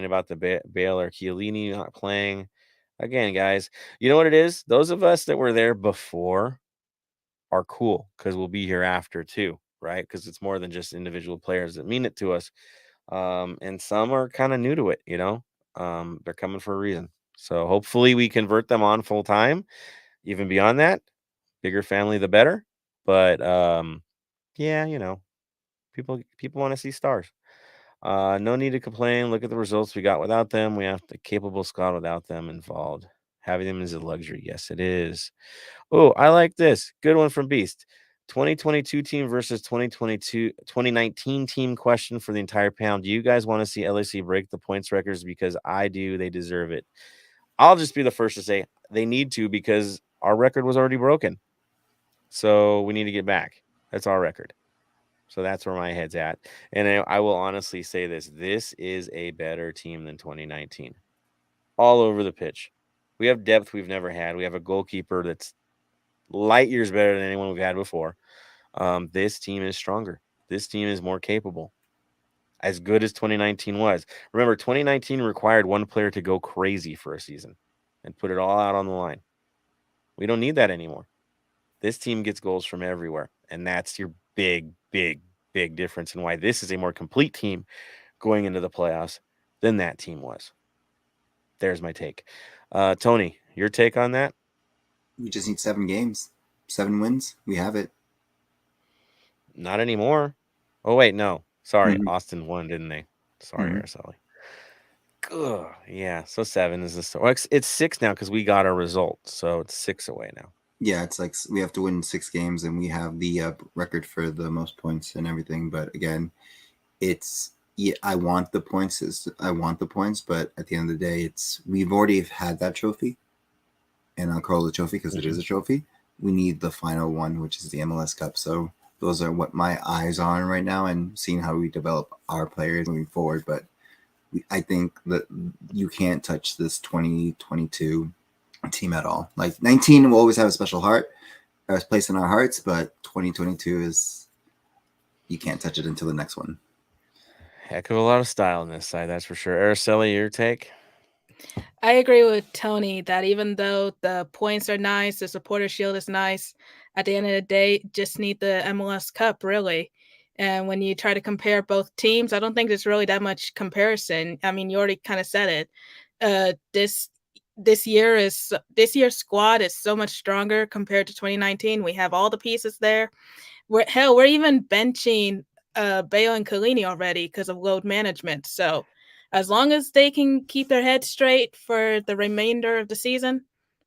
about the Bale or Chiellini not playing. Again, guys, you know what it is? Those of us that were there before are cool because we'll be here after too, right? Because it's more than just individual players that mean it to us. And some are kind of new to it, you know. They're coming for a reason. So hopefully we convert them on full time. Even beyond that, bigger family the better. But yeah, you know, people want to see stars. No need to complain. Look at the results we got without them. We have the capable squad without them involved. Having them is a luxury. Yes, it is. Oh, I like this. Good one from Beast. 2022 team versus 2019 team question for the entire panel. Do you guys want to see LAC break the points records? Because I do. They deserve it. I'll just be the first to say they need to because our record was already broken. So we need to get back. That's our record. So that's where my head's at. And I will honestly say this. This is a better team than 2019. All over the pitch. We have depth we've never had. We have a goalkeeper that's light years better than anyone we've had before. This team is stronger. This team is more capable. As good as 2019 was. Remember, 2019 required one player to go crazy for a season and put it all out on the line. We don't need that anymore. This team gets goals from everywhere. And that's your big difference in why this is a more complete team going into the playoffs than that team was. There's my take. Tony, your take on that? We just need 7 games, 7 wins. We have it. Not anymore. Oh, wait, no. Sorry. Mhm. Austin won, didn't they? Sorry, Araceli. Yeah, so 7 is the story. It's 6 now because we got our result. So it's 6 away now. Yeah, it's like we have to win 6 games and we have the record for the most points and everything. But again, I want the points. But at the end of the day, we've already had that trophy, and I'll call it a trophy because it is a trophy. We need the final one, which is the MLS Cup. So those are what my eyes are on right now, and seeing how we develop our players moving forward. But I think that you can't touch this 2022 team at all. Like 19 will always have a special place in our hearts, but 2022 is, you can't touch it until the next one. Heck of a lot of style on this side, that's for sure. Araceli, your take? I agree with Tony that even though the points are nice, the supporter shield is nice, at the end of the day, just need the MLS Cup, really. And when you try to compare both teams, I don't think there's really that much comparison. I mean, you already kind of said it. This year's squad is so much stronger compared to 2019. We have all the pieces there. We're even benching Bale and Chiellini already because of load management. So as long as they can keep their heads straight for the remainder of the season,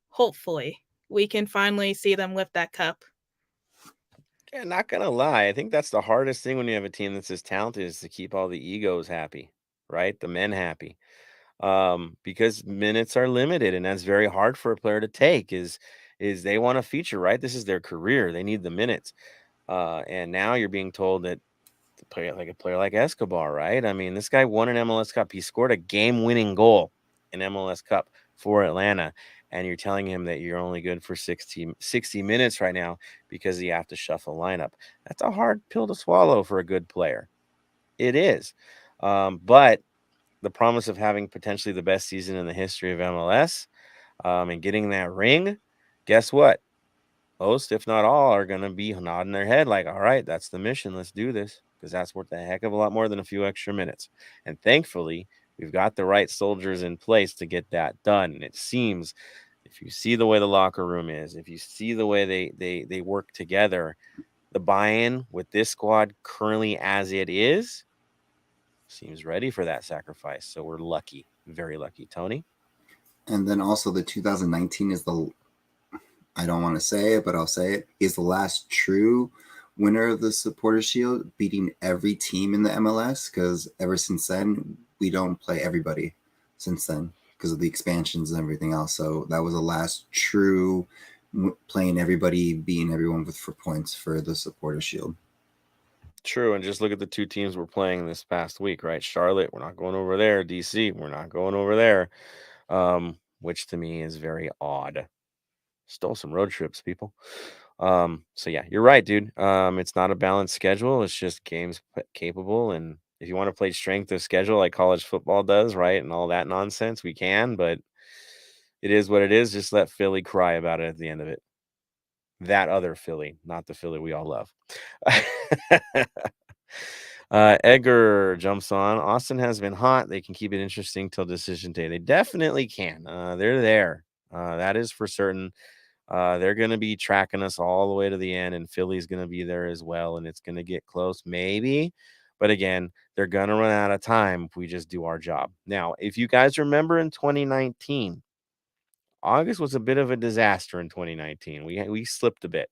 hopefully we can finally see them lift that cup. Yeah, not gonna lie. I think that's the hardest thing when you have a team that's as talented is to keep all the egos happy, right? The men happy. because minutes are limited, and that's very hard for a player to take. Is they want to feature, right? This is their career. They need the minutes. And now you're being told that a player like Escobar, right? I mean, this guy won an MLS Cup. He scored a game-winning goal in MLS Cup for Atlanta, and you're telling him that you're only good for 60 minutes right now because you have to shuffle lineup. That's a hard pill to swallow for a good player. It is. But the promise of having potentially the best season in the history of MLS, and getting that ring, guess what? Most, if not all, are going to be nodding their head like, all right, that's the mission. Let's do this, because that's worth a heck of a lot more than a few extra minutes. And thankfully, we've got the right soldiers in place to get that done. And it seems, if you see the way the locker room is, if you see the way they work together, the buy-in with this squad currently as it is seems ready for that sacrifice. So we're lucky, very lucky. Tony? And then also the 2019 is I don't want to say it, but I'll say it, is the last true winner of the Supporters Shield, beating every team in the MLS, because ever since then, we don't play everybody since then because of the expansions and everything else. So that was the last true playing everybody, beating everyone for points for the Supporters Shield. True, and just look at the two teams we're playing this past week, right? Charlotte, we're not going over there. DC, we're not going over there, which to me is very odd. Stole some road trips, people. So yeah, you're right, dude. It's not a balanced schedule. It's just games capable, and if you want to play strength of schedule like college football does, right, and all that nonsense, we can. But it is what it is. Just let Philly cry about it at the end of it. That other Philly, not the Philly we all love. Edgar jumps on. Austin has been hot. They can keep it interesting till decision day. They definitely can. They're there. That is for certain. They're going to be tracking us all the way to the end, and Philly's going to be there as well, and it's going to get close, maybe. But again, they're going to run out of time if we just do our job. Now, if you guys remember in 2019, August was a bit of a disaster in 2019. We slipped a bit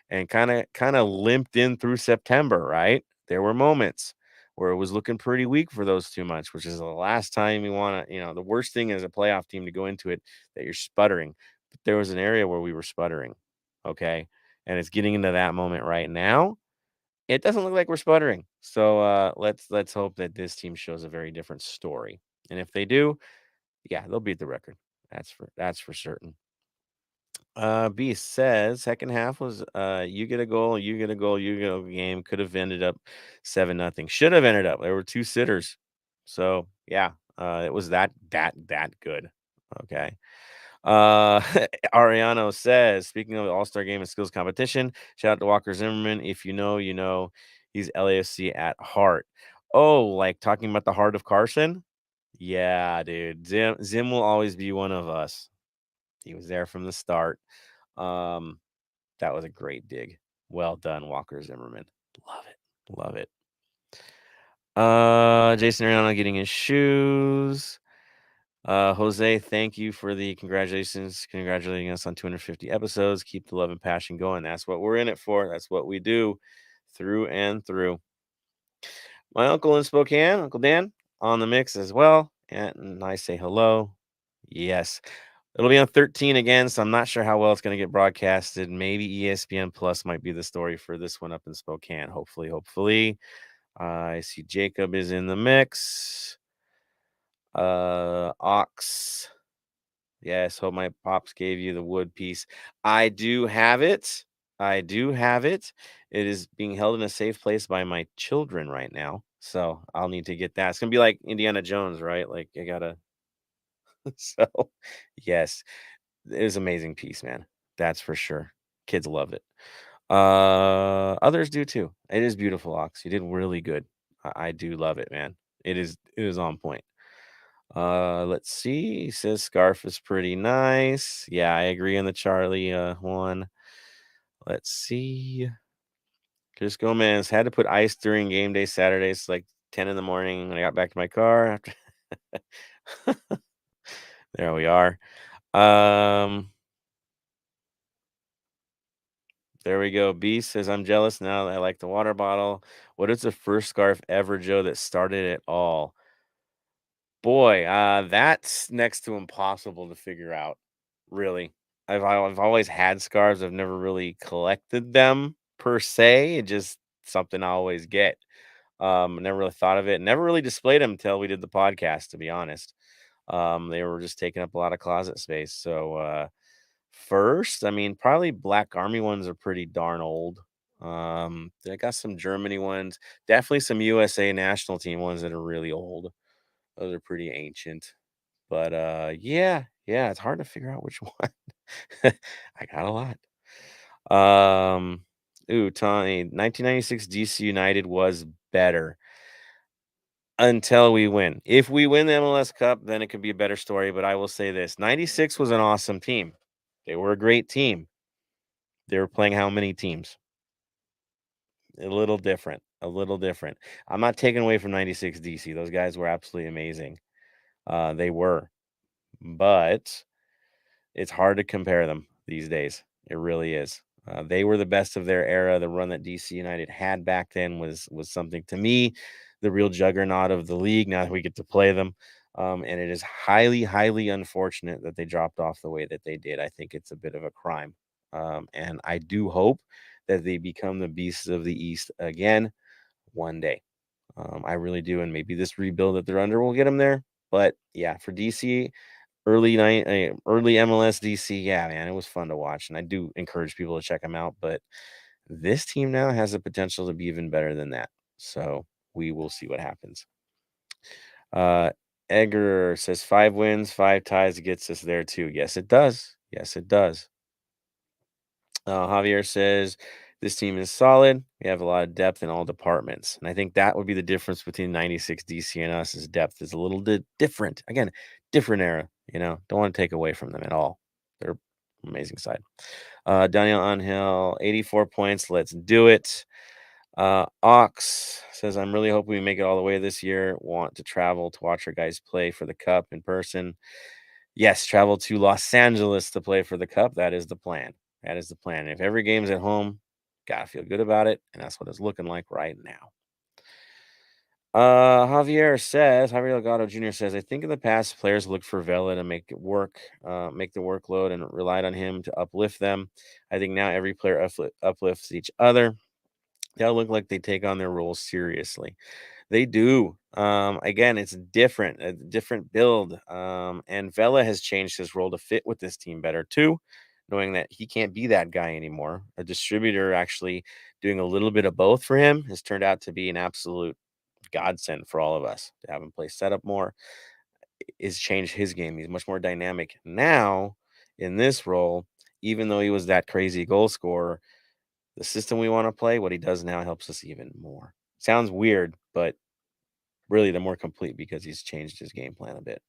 and kind of limped in through September, right? There were moments where it was looking pretty weak for those 2 months, which is the last time you want to, the worst thing as a playoff team to go into it that you're sputtering. But there was an area where we were sputtering, okay? And it's getting into that moment right now. It doesn't look like we're sputtering. So let's hope that this team shows a very different story. And if they do, yeah, they'll beat the record. That's for certain. Beast says second half was you get a goal, you get a goal, you get a game. Could have ended up 7-0. Should have ended up. There were 2 sitters. So yeah, it was that good. Okay. Ariano says, speaking of the All-Star game and skills competition, shout out to Walker Zimmerman. If you know, you know, he's LAFC at heart. Oh, like talking about the heart of Carson? Yeah, dude. Zim will always be one of us. He was there from the start. That was a great dig. Well done, Walker Zimmerman. Love it. Love it. Jason Ariano getting his shoes. Jose, thank you for the congratulations, congratulating us on 250 episodes. Keep the love and passion going. That's what we're in it for. That's what we do through and through. My uncle in Spokane, Uncle Dan, on the mix as well. And I say hello. Yes. It'll be on 13 again, so I'm not sure how well it's going to get broadcasted. Maybe ESPN Plus might be the story for this one up in Spokane. Hopefully. I see Jacob is in the mix. Ox. Yes, hope my pops gave you the wood piece. I do have it. It is being held in a safe place by my children right now. So I'll need to get that. It's going to be like Indiana Jones, right? Like I got to. So, yes. It was an amazing piece, man. That's for sure. Kids love it. Others do too. It is beautiful, Ox. You did really good. I do love it, man. It is on point. Let's see. He says scarf is pretty nice. Yeah, I agree on the Charlie one. Let's see. Chris Gomez had to put ice during game day Saturdays, like 10 in the morning when I got back to my car. After there we are. There we go. B says, I'm jealous now that I like the water bottle. What is the first scarf ever, Joe, that started it all? Boy, that's next to impossible to figure out. Really, I've always had scarves. I've never really collected them per se. It's just something I always get. Never really thought of it. Never really displayed them until we did the podcast. To be honest, they were just taking up a lot of closet space. So first, I mean, probably Black Army ones are pretty darn old. I got some Germany ones, definitely some USA national team ones that are really old. Those are pretty ancient. But yeah, it's hard to figure out which one. I got a lot. Tony, 1996 DC United was better until we win. If we win the MLS Cup, then it could be a better story. But I will say this: 96 was an awesome team. They were a great team. They were playing how many teams? A little different. A little different. I'm not taking away from 96 DC. Those guys were absolutely amazing. They were. But it's hard to compare them these days. It really is. They were the best of their era. The run that DC United had back then was something to me, the real juggernaut of the league. Now that we get to play them, and it is highly, highly unfortunate that they dropped off the way that they did. I think it's a bit of a crime, and I do hope that they become the beasts of the East again one day. I really do, and maybe this rebuild that they're under will get them there. But yeah, for DC, early MLS DC, yeah, man, it was fun to watch, and I do encourage people to check them out. But this team now has the potential to be even better than that. So we will see what happens. Edgar says 5 wins, 5 ties gets us there too. Yes, it does. Yes, it does. Javier says this team is solid. We have a lot of depth in all departments, and I think that would be the difference between 96 DC and us. Is depth is a little bit different. Again, different era. Don't want to take away from them at all. They're amazing side. Daniel Angel, 84 points. Let's do it. Ox says, I'm really hoping we make it all the way this year. Want to travel to watch our guys play for the Cup in person. Yes, travel to Los Angeles to play for the Cup. That is the plan. That is the plan. If every game's at home, gotta feel good about it, and that's what it's looking like right now. Javier Delgado Jr. says, I think in the past players looked for Vela to make it work, make the workload, and relied on him to uplift them. I think now every player uplifts each other. They'll look like they take on their roles seriously. They do. Again, it's different, a different build. And Vela has changed his role to fit with this team better too, knowing that he can't be that guy anymore. A distributor actually doing a little bit of both for him has turned out to be an absolute godsend for all of us. To have him play setup more is changed his game. He's much more dynamic now in this role, even though he was that crazy goal scorer. The system we want to play, what he does now helps us even more. Sounds weird, but really they're more complete because he's changed his game plan a bit.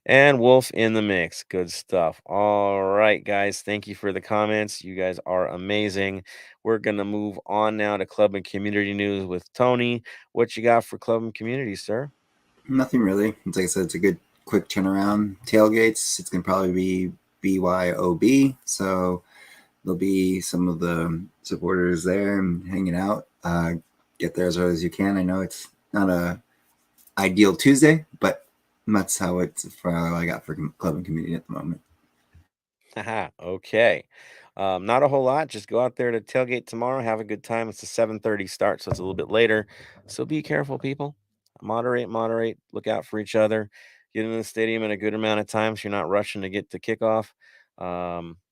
And Wolf in the mix. Good stuff. All right, guys. Thank you for the comments. You guys are amazing. We're going to move on now to club and community news with Tony. What you got for club and community, sir? Nothing really. Like I said, it's a good quick turnaround. Tailgates, it's going to probably be BYOB. So there'll be some of the supporters there and hanging out. Get there as early as you can. I know it's not a ideal Tuesday, but that's how it's for all I got for club and community at the moment. Okay. Not a whole lot. Just go out there to tailgate tomorrow. Have a good time. It's a 7:30 start, so it's a little bit later. So be careful, people. Moderate. Look out for each other. Get into the stadium in a good amount of time so you're not rushing to get to kickoff.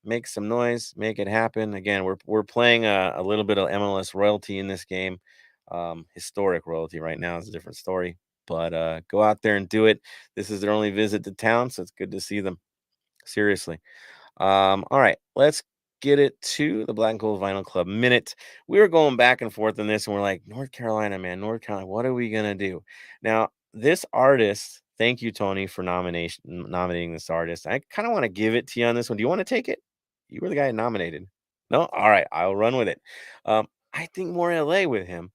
Make some noise. Make it happen. Again, we're playing a little bit of MLS royalty in this game. Historic royalty right now is a different story. But go out there and do it. This is their only visit to town, so it's good to see them. Seriously. All right, let's get it to the Black and Gold Vinyl Club minute. We were going back and forth on this, and we're like, North Carolina, man, North Carolina, what are we gonna do? Now, this artist, thank you, Tony, for nominating this artist. I kind of want to give it to you on this one. Do you want to take it? You were the guy nominated. No? All right, I'll run with it. I think more LA with him.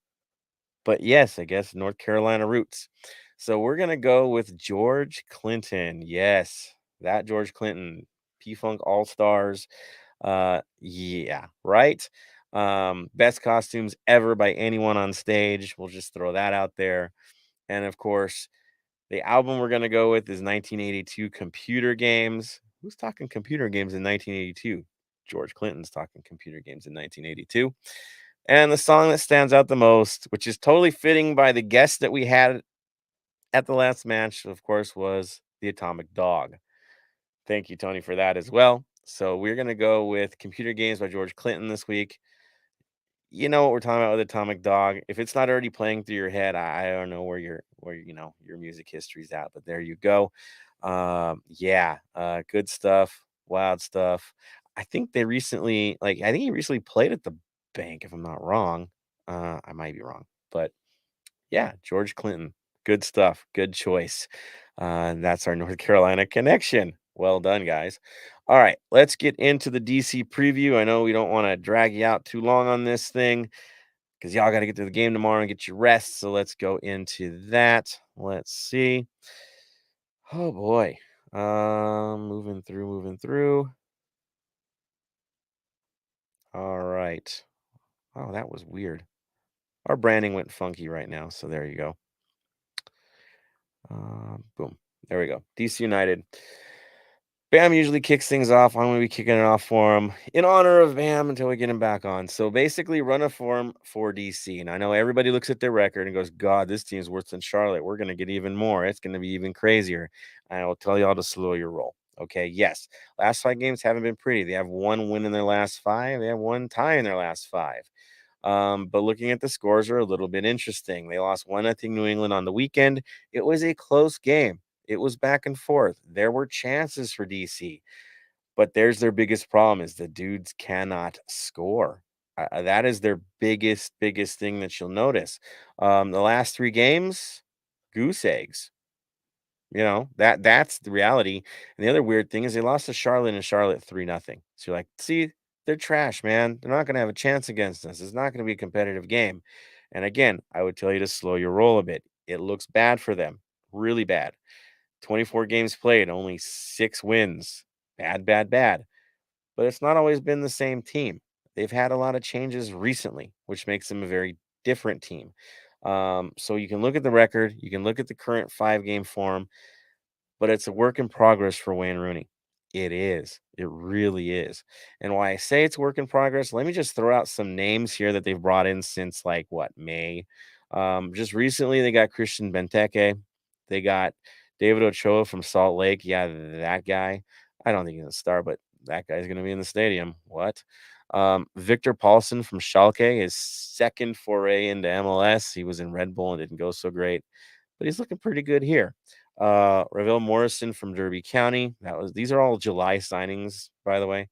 But yes, I guess North Carolina roots. So we're gonna go with George Clinton. Yes, that George Clinton. P-Funk All-Stars. Yeah, right. Best costumes ever by anyone on stage. We'll just throw that out there. And of course, The album we're going to go with is 1982 Computer Games. Who's talking computer games in 1982? George Clinton's talking computer games in 1982. And the song that stands out the most, which is totally fitting by the guest that we had at the last match, of course, was the Atomic Dog. Thank you, Tony, for that as well. So we're going to go with Computer Games by George Clinton this week. You know what we're talking about with Atomic Dog. If it's not already playing through your head, I don't know where your music history's at, but there you go. Good stuff, wild stuff. I think he recently played at the Bank, if I'm not wrong. I might be wrong, but yeah, George Clinton, good stuff, good choice. And that's our North Carolina connection. Well done, guys. All right, let's get into the DC preview. I know we don't want to drag you out too long on this thing because y'all got to get to the game tomorrow and get your rest. So let's go into that. Let's see. Oh boy. Moving through. All right. Oh, that was weird. Our branding went funky right now. So there you go. Boom. There we go. DC United. Bam usually kicks things off. I'm going to be kicking it off for him in honor of Bam until we get him back on. So basically, run a form for DC. And I know everybody looks at their record and goes, God, this team's worse than Charlotte. We're going to get even more. It's going to be even crazier. And I will tell y'all to slow your roll. Okay, yes. Last 5 games haven't been pretty. They have 1 win in their last 5. They have 1 tie in their last 5. But looking at the scores are a little bit interesting. They lost 1-0 New England on the weekend. It was a close game. It was back and forth. There were chances for DC, but there's their biggest problem is the dudes cannot score. That is their biggest thing that you'll notice. The last 3 games, goose eggs. That's the reality. And the other weird thing is they lost to Charlotte and Charlotte 3-0. So you're like, see, they're trash, man. They're not going to have a chance against us. It's not going to be a competitive game. And again, I would tell you to slow your roll a bit. It looks bad for them, really bad. 24 games played, only 6 wins. Bad. But it's not always been the same team. They've had a lot of changes recently, which makes them a very different team. So you can look at the record, you can look at the current 5-game form, but it's a work in progress for Wayne Rooney. It is. It really is. And why I say it's work in progress, let me just throw out some names here that they've brought in since May. Just recently, they got Christian Benteke. They got David Ochoa from Salt Lake. Yeah, that guy. I don't think he's going to start, but that guy's going to be in the stadium. What? Victor Paulson from Schalke, his second foray into MLS. He was in Red Bull and didn't go so great, but he's looking pretty good here. Ravel Morrison from Derby County. These are all July signings, by the way.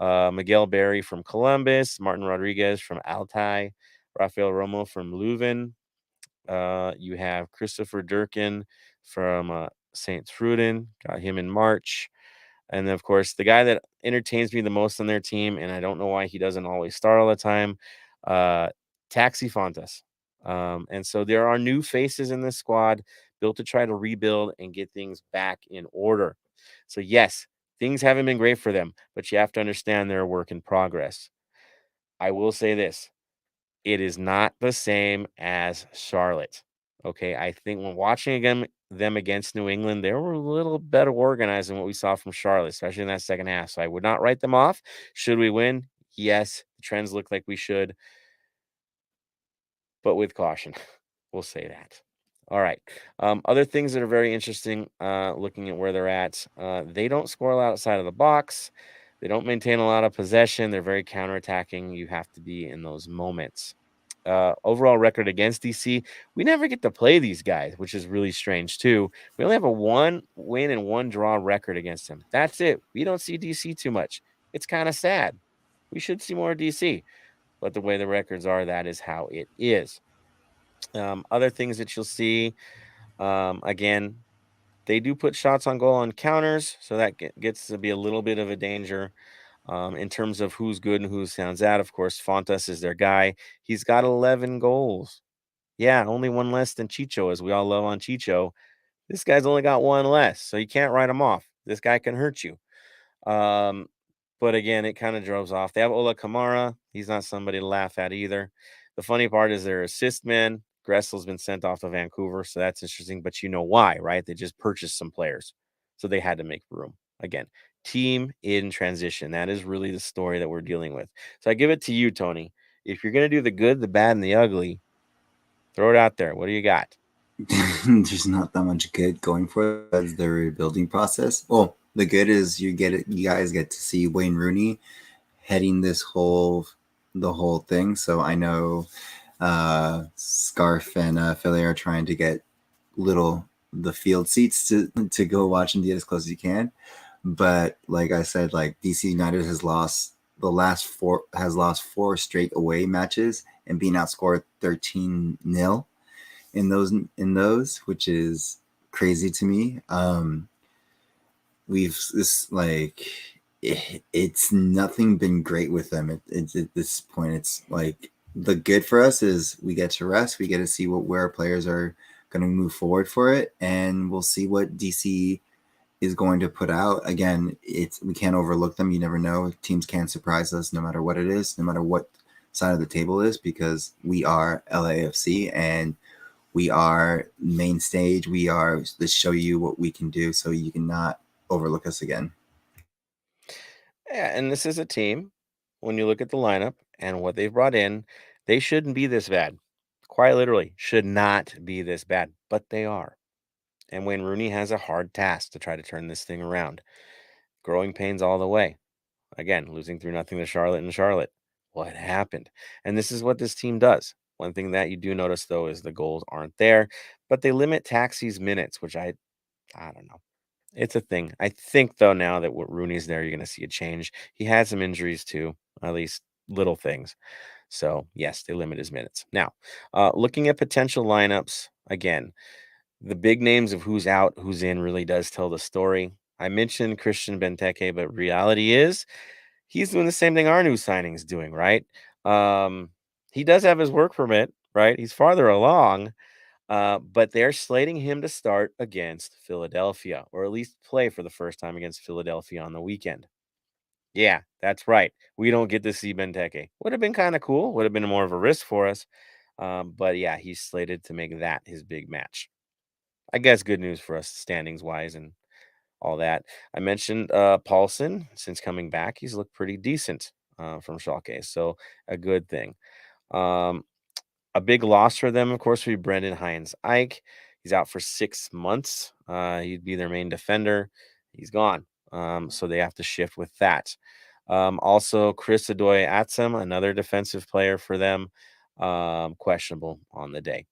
Miguel Berry from Columbus, Martin Rodriguez from Altai, Rafael Romo from Leuven. You have Christopher Durkin from St. Truden. Got him in March. And then, of course, the guy that entertains me the most on their team, and I don't know why he doesn't always start all the time, Taxi Fontas. And so there are new faces in this squad built to try to rebuild and get things back in order. So, yes, things haven't been great for them, but you have to understand they're a work in progress. I will say this. It is not the same as Charlotte. Okay, I think when watching them against New England, they were a little better organized than what we saw from Charlotte, especially in that second half. So I would not write them off. Should we win? Yes, the trends look like we should, but with caution. We'll say that. All right. Other things that are very interesting, looking at where they're at, they don't score a lot outside of the box. They don't maintain a lot of possession. They're very counterattacking. You have to be in those moments. Overall record against DC, we never get to play these guys, which is really strange too. We only have a 1 win and 1 draw record against them. That's it. We don't see DC too much. It's kind of sad. We should see more DC, but the way the records are, that is how it is. Other things that you'll see, again, they do put shots on goal on counters, so that gets to be a little bit of a danger. In terms of who's good and who sounds out, of course, Fontas is their guy. He's got 11 goals. Yeah, only 1 less than Chicho, as we all love on Chicho. This guy's only got 1 less, so you can't write him off. This guy can hurt you. But again, it kind of droves off. They have Ola Kamara. He's not somebody to laugh at either. The funny part is their assist man, Gressel's been sent off to Vancouver, so that's interesting. But you know why, right? They just purchased some players, so they had to make room. Again, team in transition. That is really the story that we're dealing with. So I give it to you, Tony. If you're going to do the good, the bad, and the ugly, throw it out there. What do you got? There's not that much good going for it as the rebuilding process. Well, the good is you guys get to see Wayne Rooney heading the whole thing. So I know Scarf and Philly are trying to get the field seats to go watch and get as close as you can. But like I said, like DC United has lost four straight away matches and being outscored 13-0 in those, which is crazy to me. It's nothing been great with them. It's at this point, it's like the good for us is we get to rest, we get to see where our players are going to move forward for it, and we'll see what DC is going to put out. Again, we can't overlook them. You never know. Teams can surprise us no matter what it is, no matter what side of the table is, because we are LAFC and we are main stage. We are to show you what we can do so you cannot overlook us again. Yeah, and this is a team, when you look at the lineup and what they've brought in, they shouldn't be this bad. Quite literally, should not be this bad, but they are. And Wayne Rooney has a hard task to try to turn this thing around. Growing pains all the way. Again, losing 3-0 to Charlotte and Charlotte. What happened? And this is what this team does. One thing that you do notice, though, is the goals aren't there, but they limit Taxi's minutes, which I don't know. It's a thing. I think, though, now that Rooney's there, you're going to see a change. He had some injuries, too, at least little things. So, yes, they limit his minutes. Now, looking at potential lineups, again, the big names of who's out, who's in really does tell the story. I mentioned Christian Benteke, but reality is he's doing the same thing our new signing's doing, right? He does have his work permit, right? He's farther along, but they're slating him to start against Philadelphia, or at least play for the first time against Philadelphia on the weekend. Yeah, that's right. We don't get to see Benteke. Would have been kind of cool. Would have been more of a risk for us. But yeah, he's slated to make that his big match. I guess good news for us standings wise and all that. I mentioned Paulson. Since coming back, he's looked pretty decent from Schalke, so a good thing. A big loss for them, of course, would be Brendan Hines-Ike. He's out for 6 months. He'd be their main defender. He's gone, so they have to shift with that. Also, Chris Adoye-Atsem, another defensive player for them, questionable on the day.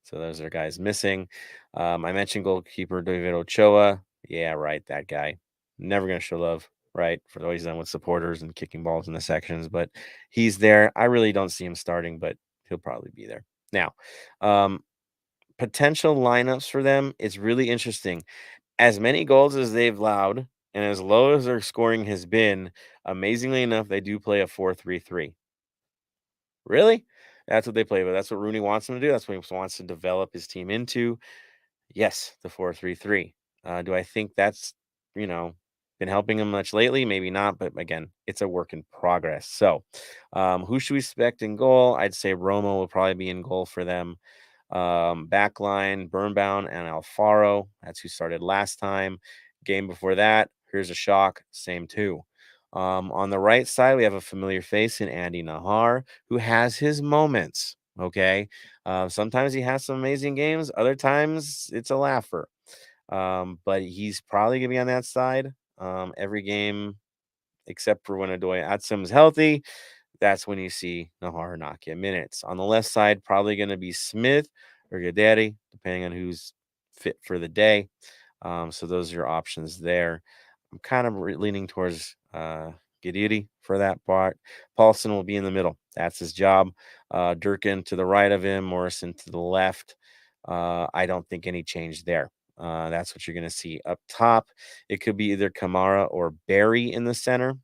So those are guys missing. I mentioned goalkeeper David Ochoa. Yeah, right, that guy. Never going to show love, right, for what he's done with supporters and kicking balls in the sections. But he's there. I really don't see him starting, but he'll probably be there. Now, potential lineups for them, it's really interesting. As many goals as they've allowed and as low as their scoring has been, amazingly enough, they do play a 4-3-3. Really? That's what they play, but that's what Rooney wants them to do. That's what he wants to develop his team into. Yes, the 4-3-3. Do I think that's, been helping him much lately? Maybe not, but again, it's a work in progress. So, who should we expect in goal? I'd say Romo will probably be in goal for them. Backline, Birnbaum and Alfaro. That's who started last time. Game before that, here's a shock, same two. On the right side, we have a familiar face in Andy Nahar, who has his moments. Okay. Sometimes he has some amazing games. Other times it's a laugher. But he's probably going to be on that side every game, except for when Adoye-Atsem's healthy. That's when you see Nahar knock you minutes. On the left side, probably going to be Smith or Gaderi, depending on who's fit for the day. So those are your options there. I'm kind of leaning towards Gadiri for that part. Paulson will be in the middle. That's his job. Durkin to the right of him, Morrison to the left. I don't think any change there. That's what you're going to see up top. It could be either Kamara or Barry in the center.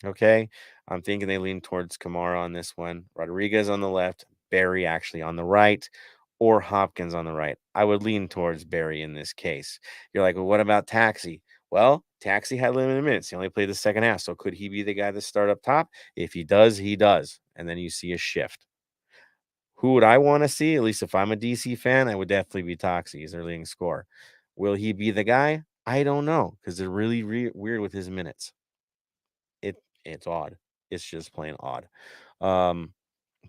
Okay. I'm thinking they lean towards Kamara on this one. Rodriguez on the left, Barry actually on the right, or Hopkins on the right. I would lean towards Barry in this case. You're like, well, what about Taxi? Well, Taxi had limited minutes. He only played the second half. So could he be the guy to start up top? If he does, he does. And then you see a shift. Who would I want to see? At least if I'm a DC fan, I would definitely be Toxie as their leading scorer. Will he be the guy? I don't know, because they're really weird with his minutes. It's odd. It's just plain odd. Um,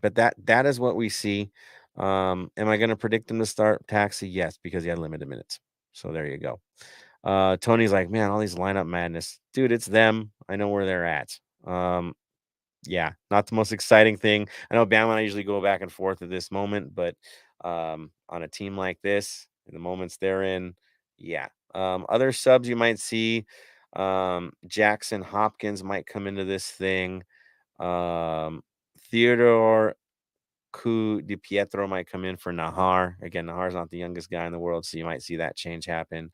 but that is what we see. Am I going to predict him to start Taxi? Yes, because he had limited minutes. So there you go. Tony's like, man, all these lineup madness, dude. It's them. I know where they're at. Yeah, not the most exciting thing. I know Bama and I usually go back and forth at this moment, but on a team like this, in the moments they're in, yeah. Other subs you might see, Jackson Hopkins might come into this thing. Theodore Di Pietro might come in for Nahar. Again, Nahar's not the youngest guy in the world, so you might see that change happen.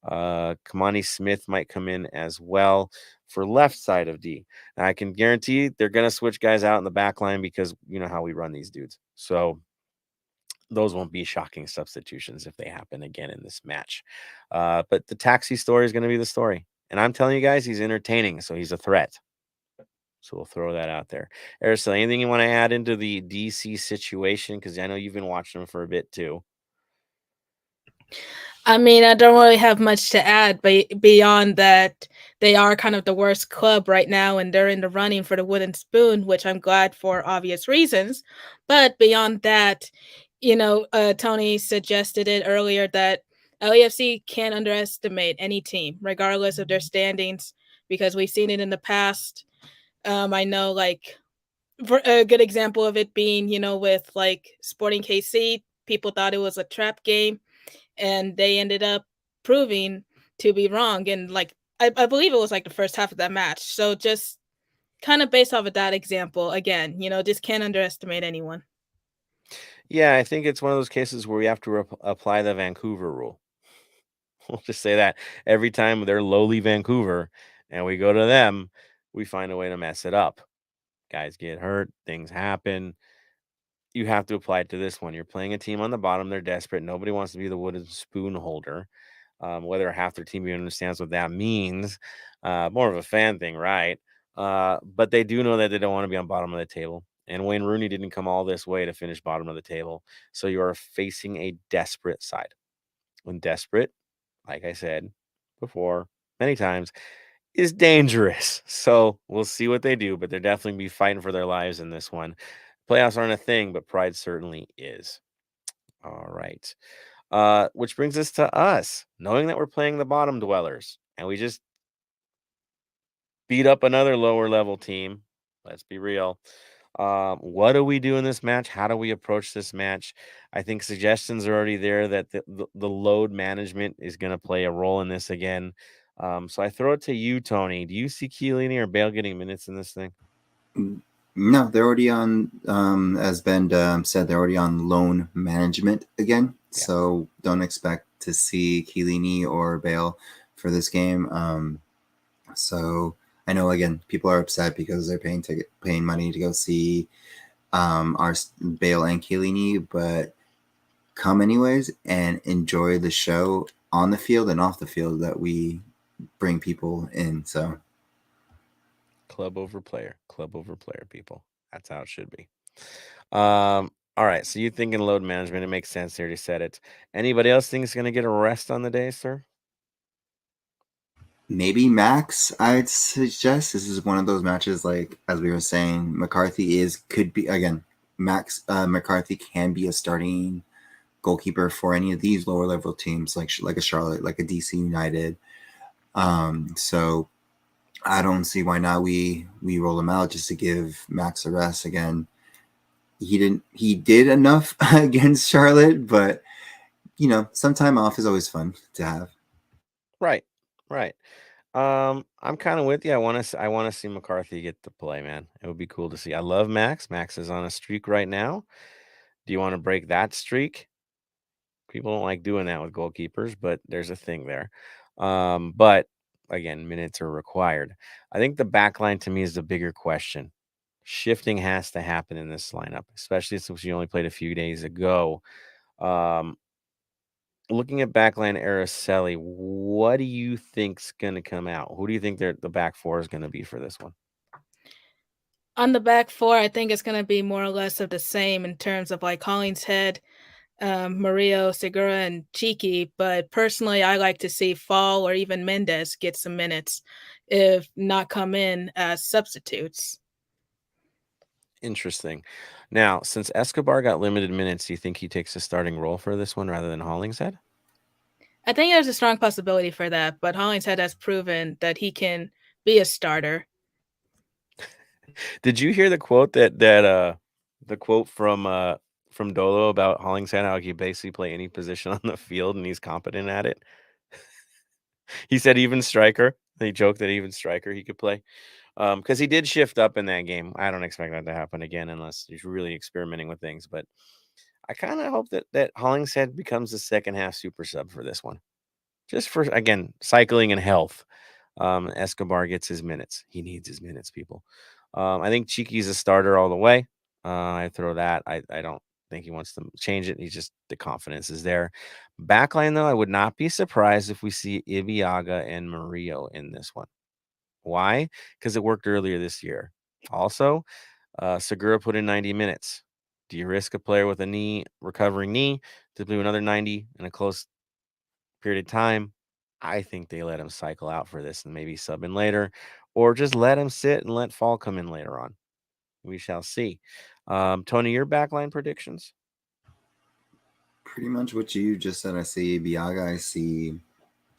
Kamani Smith might come in as well for left side of D. Now, I can guarantee they're going to switch guys out in the back line because you know how we run these dudes. So those won't be shocking substitutions if they happen again in this match. But the Taxi story is going to be the story. And I'm telling you guys, he's entertaining, so he's a threat. So we'll throw that out there. Araceli, anything you want to add into the DC situation? Because I know you've been watching them for a bit too. I mean, I don't really have much to add, but beyond that, they are kind of the worst club right now, and they're in the running for the wooden spoon, which I'm glad for obvious reasons. But beyond that, Tony suggested it earlier that LAFC can't underestimate any team, regardless of their standings, because we've seen it in the past. I know, like, a good example of it being, with like Sporting KC, people thought it was a trap game, and they ended up proving to be wrong. And like, I believe it was like the first half of that match. So just kind of based off of that example, again, just can't underestimate anyone. Yeah, I think it's one of those cases where we have to apply the Vancouver rule. We'll just say that every time they're lowly Vancouver and we go to them, we find a way to mess it up. Guys get hurt, things happen. You have to apply it to this one. You're playing a team on the bottom. They're desperate. Nobody wants to be the wooden spoon holder. Whether half their team even understands what that means, more of a fan thing, right? But they do know that they don't want to be on bottom of the table. And Wayne Rooney didn't come all this way to finish bottom of the table. So you are facing a desperate side. When desperate, like I said before many times, is dangerous. So we'll see what they do, but they're definitely be fighting for their lives in this one. Playoffs aren't a thing, but pride certainly is. All right. Which brings us to us, knowing that we're playing the bottom dwellers, and we just beat up another lower level team. Let's be real. What do we do in this match? How do we approach this match? I think suggestions are already there that the load management is going to play a role in this again. So I throw it to you, Tony. Do you see Chiellini or Bale getting minutes in this thing? No, they're already on, as Ben said, they're already on loan management again. Yeah. So don't expect to see Chiellini or Bale for this game. So I know, again, people are upset because they're paying money to go see our Bale and Chiellini, but come anyways and enjoy the show on the field and off the field that we bring people in. So club over player, people. That's how it should be. All right. So you thinking load management? It makes sense. You already said it. Anybody else think is going to get a rest on the day, sir? maybe Max, I'd suggest. This is one of those matches, like as we were saying, could be again. McCarthy can be a starting goalkeeper for any of these lower level teams, like a Charlotte, like a DC United. So I don't see why not we roll him out just to give Max a rest again. He did enough against Charlotte, but some time off is always fun to have. Right. I'm kind of with you. I want to see McCarthy get to play, man. It would be cool to see. I love Max. Max is on a streak right now. Do you want to break that streak? People don't like doing that with goalkeepers, but there's a thing there. But again, minutes are required. I think the back line to me is the bigger question. Shifting has to happen in this lineup, especially since you only played a few days ago. Looking at backline Araceli, what do you think's going to come out? Who do you think the back four is going to be for this one? On the back four, I think it's going to be more or less of the same in terms of like Hollingshead, Murillo, Segura, and Cheeky. But personally, I like to see Fall or even Mendez get some minutes, if not come in as substitutes. Interesting. Now, since Escobar got limited minutes, do you think he takes a starting role for this one rather than Hollingshead? I think there's a strong possibility for that, but Hollingshead has proven that he can be a starter. Did you hear the quote the quote from Dolo about Hollingshead, how he basically play any position on the field and he's competent at it? He said even striker. He joked that even striker he could play. Because he did shift up in that game. I don't expect that to happen again unless he's really experimenting with things. But I kind of hope that Hollingshead becomes the second half super sub for this one. Just for, again, cycling and health. Escobar gets his minutes. He needs his minutes, people. I think Cheeky's a starter all the way. I throw that. I don't think he wants to change it. He's just, the confidence is there. Backline, though, I would not be surprised if we see Ibiaga and Murillo in this one. Why? Because it worked earlier this year. Also, Segura put in 90 minutes. Do you risk a player with a recovering knee to do another 90 in a close period of time? I think they let him cycle out for this and maybe sub in later, or just let him sit and let Fall come in later on. We shall see. Tony, your backline predictions? Pretty much what you just said. I see Biaga, I see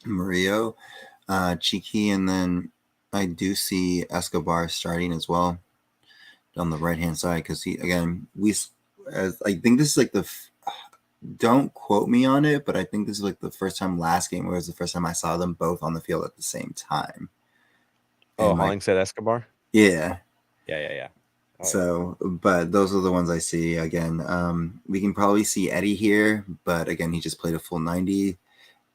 Murillo, Cheeky, and then I do see Escobar starting as well on the right-hand side because I think this is like don't quote me on it, but I think this is like the first time last game where it was the first time I saw them both on the field at the same time. Oh, Hollingshead, Escobar? Yeah. Yeah. So, but those are the ones I see. Again, we can probably see Eddie here, but again, he just played a full 90.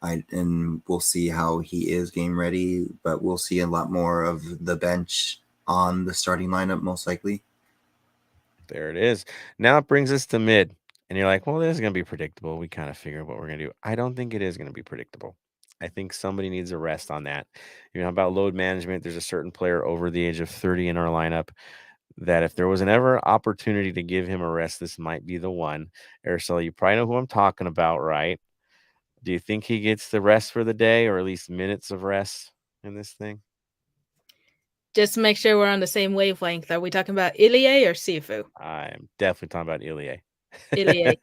And we'll see how he is game ready, but we'll see a lot more of the bench on the starting lineup, most likely. There it is. Now it brings us to mid. And you're like, well, this is going to be predictable. We kind of figured what we're going to do. I don't think it is going to be predictable. I think somebody needs a rest on that. You know, about load management, there's a certain player over the age of 30 in our lineup that if there was an ever opportunity to give him a rest, this might be the one. Araceli, you probably know who I'm talking about, right? Do you think he gets the rest for the day, or at least minutes of rest in this thing? Just to make sure we're on the same wavelength. Are we talking about Ilie or Sifu? I'm definitely talking about Ilie. Ilie.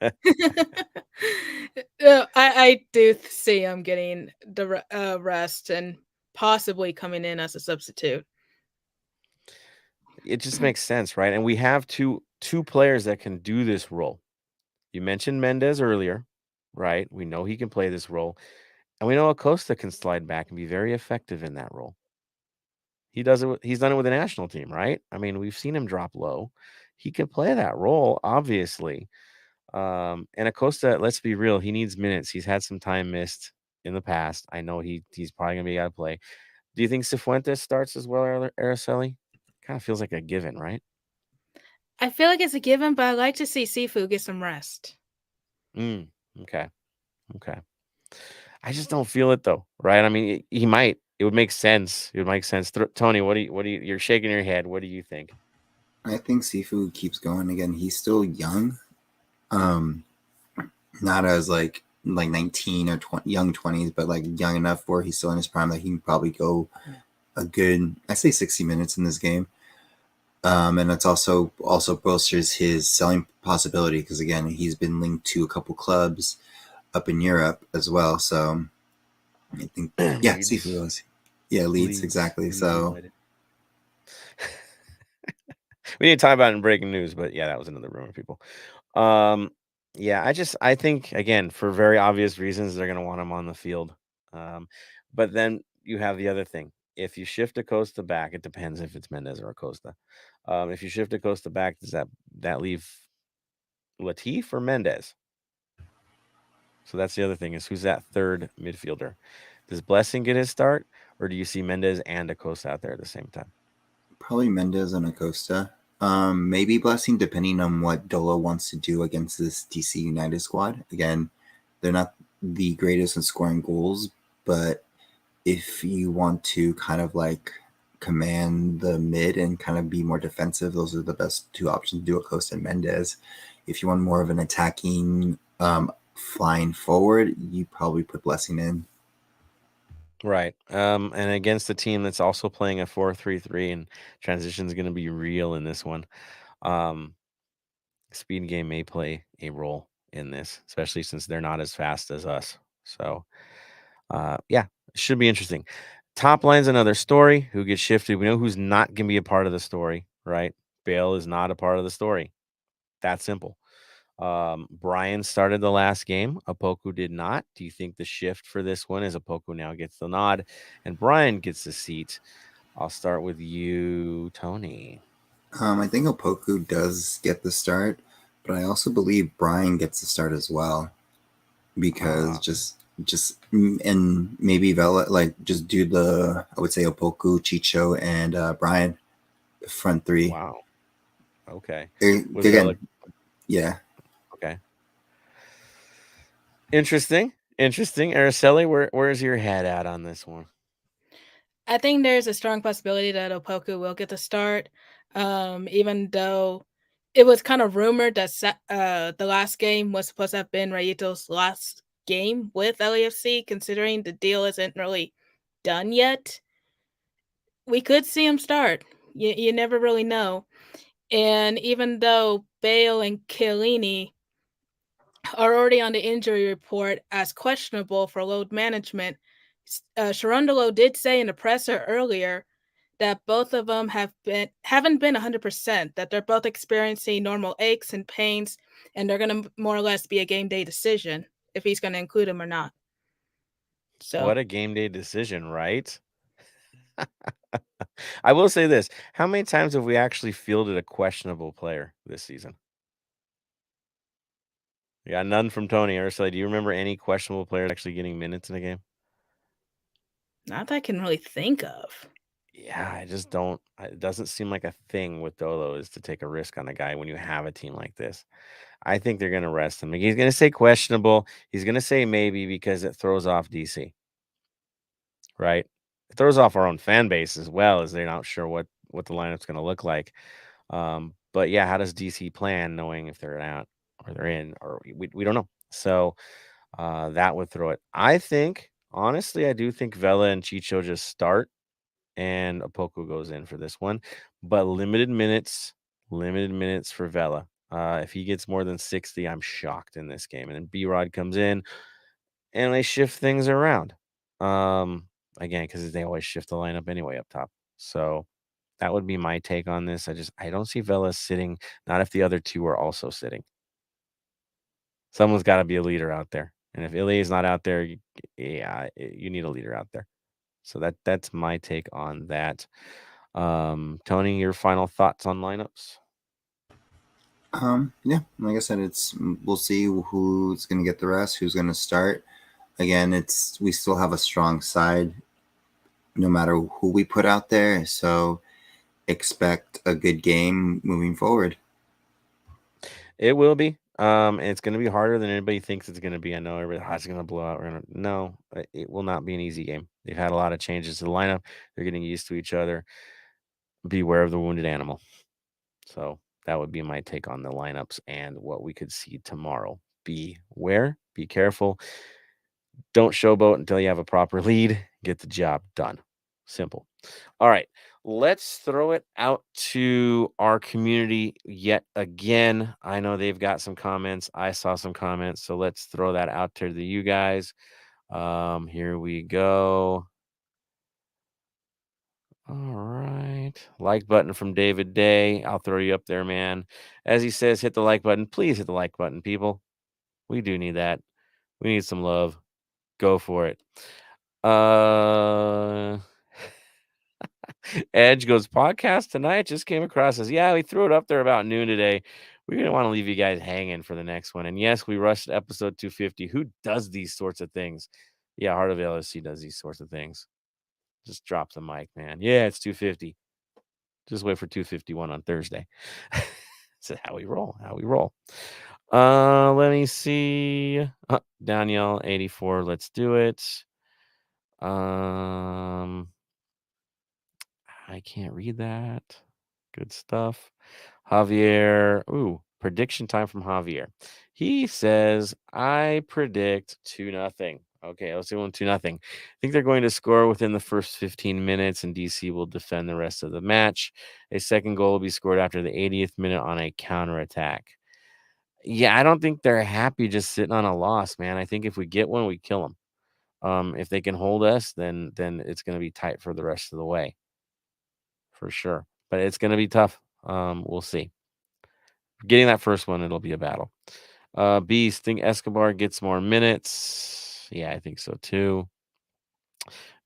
I do see him getting the rest and possibly coming in as a substitute. It just makes sense, right? And we have two players that can do this role. You mentioned Mendez earlier, right? We know he can play this role. And we know Acosta can slide back and be very effective in that role. He's done it with the national team, right? I mean, we've seen him drop low. He can play that role, obviously. And Acosta, let's be real, he needs minutes. He's had some time missed in the past. I know he's probably gonna be out of play. Do you think Cifuentes starts as well, Araceli? Kind of feels like a given, right? I feel like it's a given, but I like to see Sifu get some rest. Okay. I just don't feel it though, right? I mean, he might. It would make sense. It would make sense. Tony, what do you? You're shaking your head. What do you think? I think Sifu keeps going. Again, he's still young. Not as like 19 or 20, young 20s, but like young enough where he's still in his prime that he can probably go a good, I say 60 minutes in this game. And it's also bolsters his selling possibility because again, he's been linked to a couple clubs up in Europe as well. So I think, yeah, Sifu was. Yeah, Leeds, exactly. So we need to talk about it in breaking news, but yeah, that was another rumor, people. Yeah, I think again, for very obvious reasons, they're gonna want him on the field. But then you have the other thing. If you shift Acosta back, it depends if it's Mendez or Acosta. If you shift Acosta back, does that leave Latif or Mendez? So that's the other thing, is who's that third midfielder? Does Blessing get his start, or do you see Mendez and Acosta out there at the same time? Probably Mendez and Acosta. Maybe Blessing, depending on what Dolo wants to do against this DC United squad. Again, they're not the greatest in scoring goals, but if you want to kind of like command the mid and kind of be more defensive, those are the best two options to do Acosta and Mendez. If you want more of an attacking flying forward, you probably put Blessing in. Right. And against a team that's also playing a 4-3-3, and transition is going to be real in this one. Speed game may play a role in this, especially since they're not as fast as us. So, yeah, it should be interesting. Top line's another story. Who gets shifted? We know who's not going to be a part of the story, right? Bale is not a part of the story. That simple. Brian started the last game. Opoku did not. Do you think the shift for this one is Opoku now gets the nod and Brian gets the seat? I'll start with you, Tony. I think Opoku does get the start, but I also believe Brian gets the start as well, because and maybe Vela, like, just do the, I would say Opoku, Chicho, and Brian, the front three. Wow. Okay. Again, yeah. Okay. Interesting. Araceli, where's your head at on this one? I think there's a strong possibility that Opoku will get the start, even though it was kind of rumored that the last game was supposed to have been Rayito's last game with LAFC, considering the deal isn't really done yet. We could see him start. You never really know. And even though Bale and Chiellini are already on the injury report as questionable for load management, Sharondolo did say in the presser earlier that both of them haven't been 100%, that they're both experiencing normal aches and pains, and they're going to more or less be a game day decision if he's going to include them or not. So What a game day decision, right? I will say this. How many times have we actually fielded a questionable player this season? Yeah, none from Tony. Ursula, do you remember any questionable players actually getting minutes in a game? not that I can really think of. Yeah, I just don't. It doesn't seem like a thing with Dolo is to take a risk on a guy when you have a team like this. I think they're going to rest him. He's going to say questionable. He's going to say maybe because it throws off DC. Right? It throws off our own fan base as well, as they're not sure what the lineup's going to look like. But yeah, how does DC plan knowing if they're out or they're in, or we don't know. So that would throw it. I think, honestly, I do think Vela and Chicho just start and Opoku goes in for this one, but limited minutes for Vela. If he gets more than 60, I'm shocked in this game. And then B-Rod comes in and they shift things around. Again, because they always shift the lineup anyway up top. So that would be my take on this. I don't see Vela sitting, not if the other two are also sitting. Someone's got to be a leader out there. And if Ilya is not out there, you need a leader out there. So that's my take on that. Tony, your final thoughts on lineups? Yeah, like I said, we'll see who's going to get the rest, who's going to start. Again, we still have a strong side no matter who we put out there, so expect a good game moving forward. It will be. It's going to be harder than anybody thinks it's going to be. I know everybody, it's going to blow out. No, it will not be an easy game. They've had a lot of changes to the lineup. They're getting used to each other. Beware of the wounded animal. So that would be my take on the lineups and what we could see tomorrow. Beware, be careful. Don't showboat until you have a proper lead. Get the job done. Simple. All right. Let's throw it out to our community yet again. I know they've got some comments. I saw some comments. So let's throw that out there to you guys. Here we go. All right. Like button from David Day. I'll throw you up there, man. As he says, hit the like button. Please hit the like button, people. We do need that. We need some love. Go for it. Edge goes, podcast tonight just came across as, yeah, we threw it up there about noon today. We're going to want to leave you guys hanging for the next one. And yes, we rushed episode 250. Who does these sorts of things? Yeah, Heart of LAFC does these sorts of things. Just drop the mic, man. Yeah, it's 250. Just wait for 251 on Thursday. That's how we roll. Let me see. Danielle 84. Let's do it. I can't read that. Good stuff. Javier. Ooh, prediction time from Javier. He says, I predict 2-0. Okay, let's do 1-2. I think they're going to score within the first 15 minutes, and DC will defend the rest of the match. A second goal will be scored after the 80th minute on a counterattack. Yeah, I don't think they're happy just sitting on a loss, man. I think if we get one, we kill them. If they can hold us, then it's going to be tight for the rest of the way, for sure. But it's going to be tough. We'll see. Getting that first one, it'll be a battle. Beast, think Escobar gets more minutes. Yeah, I think so too.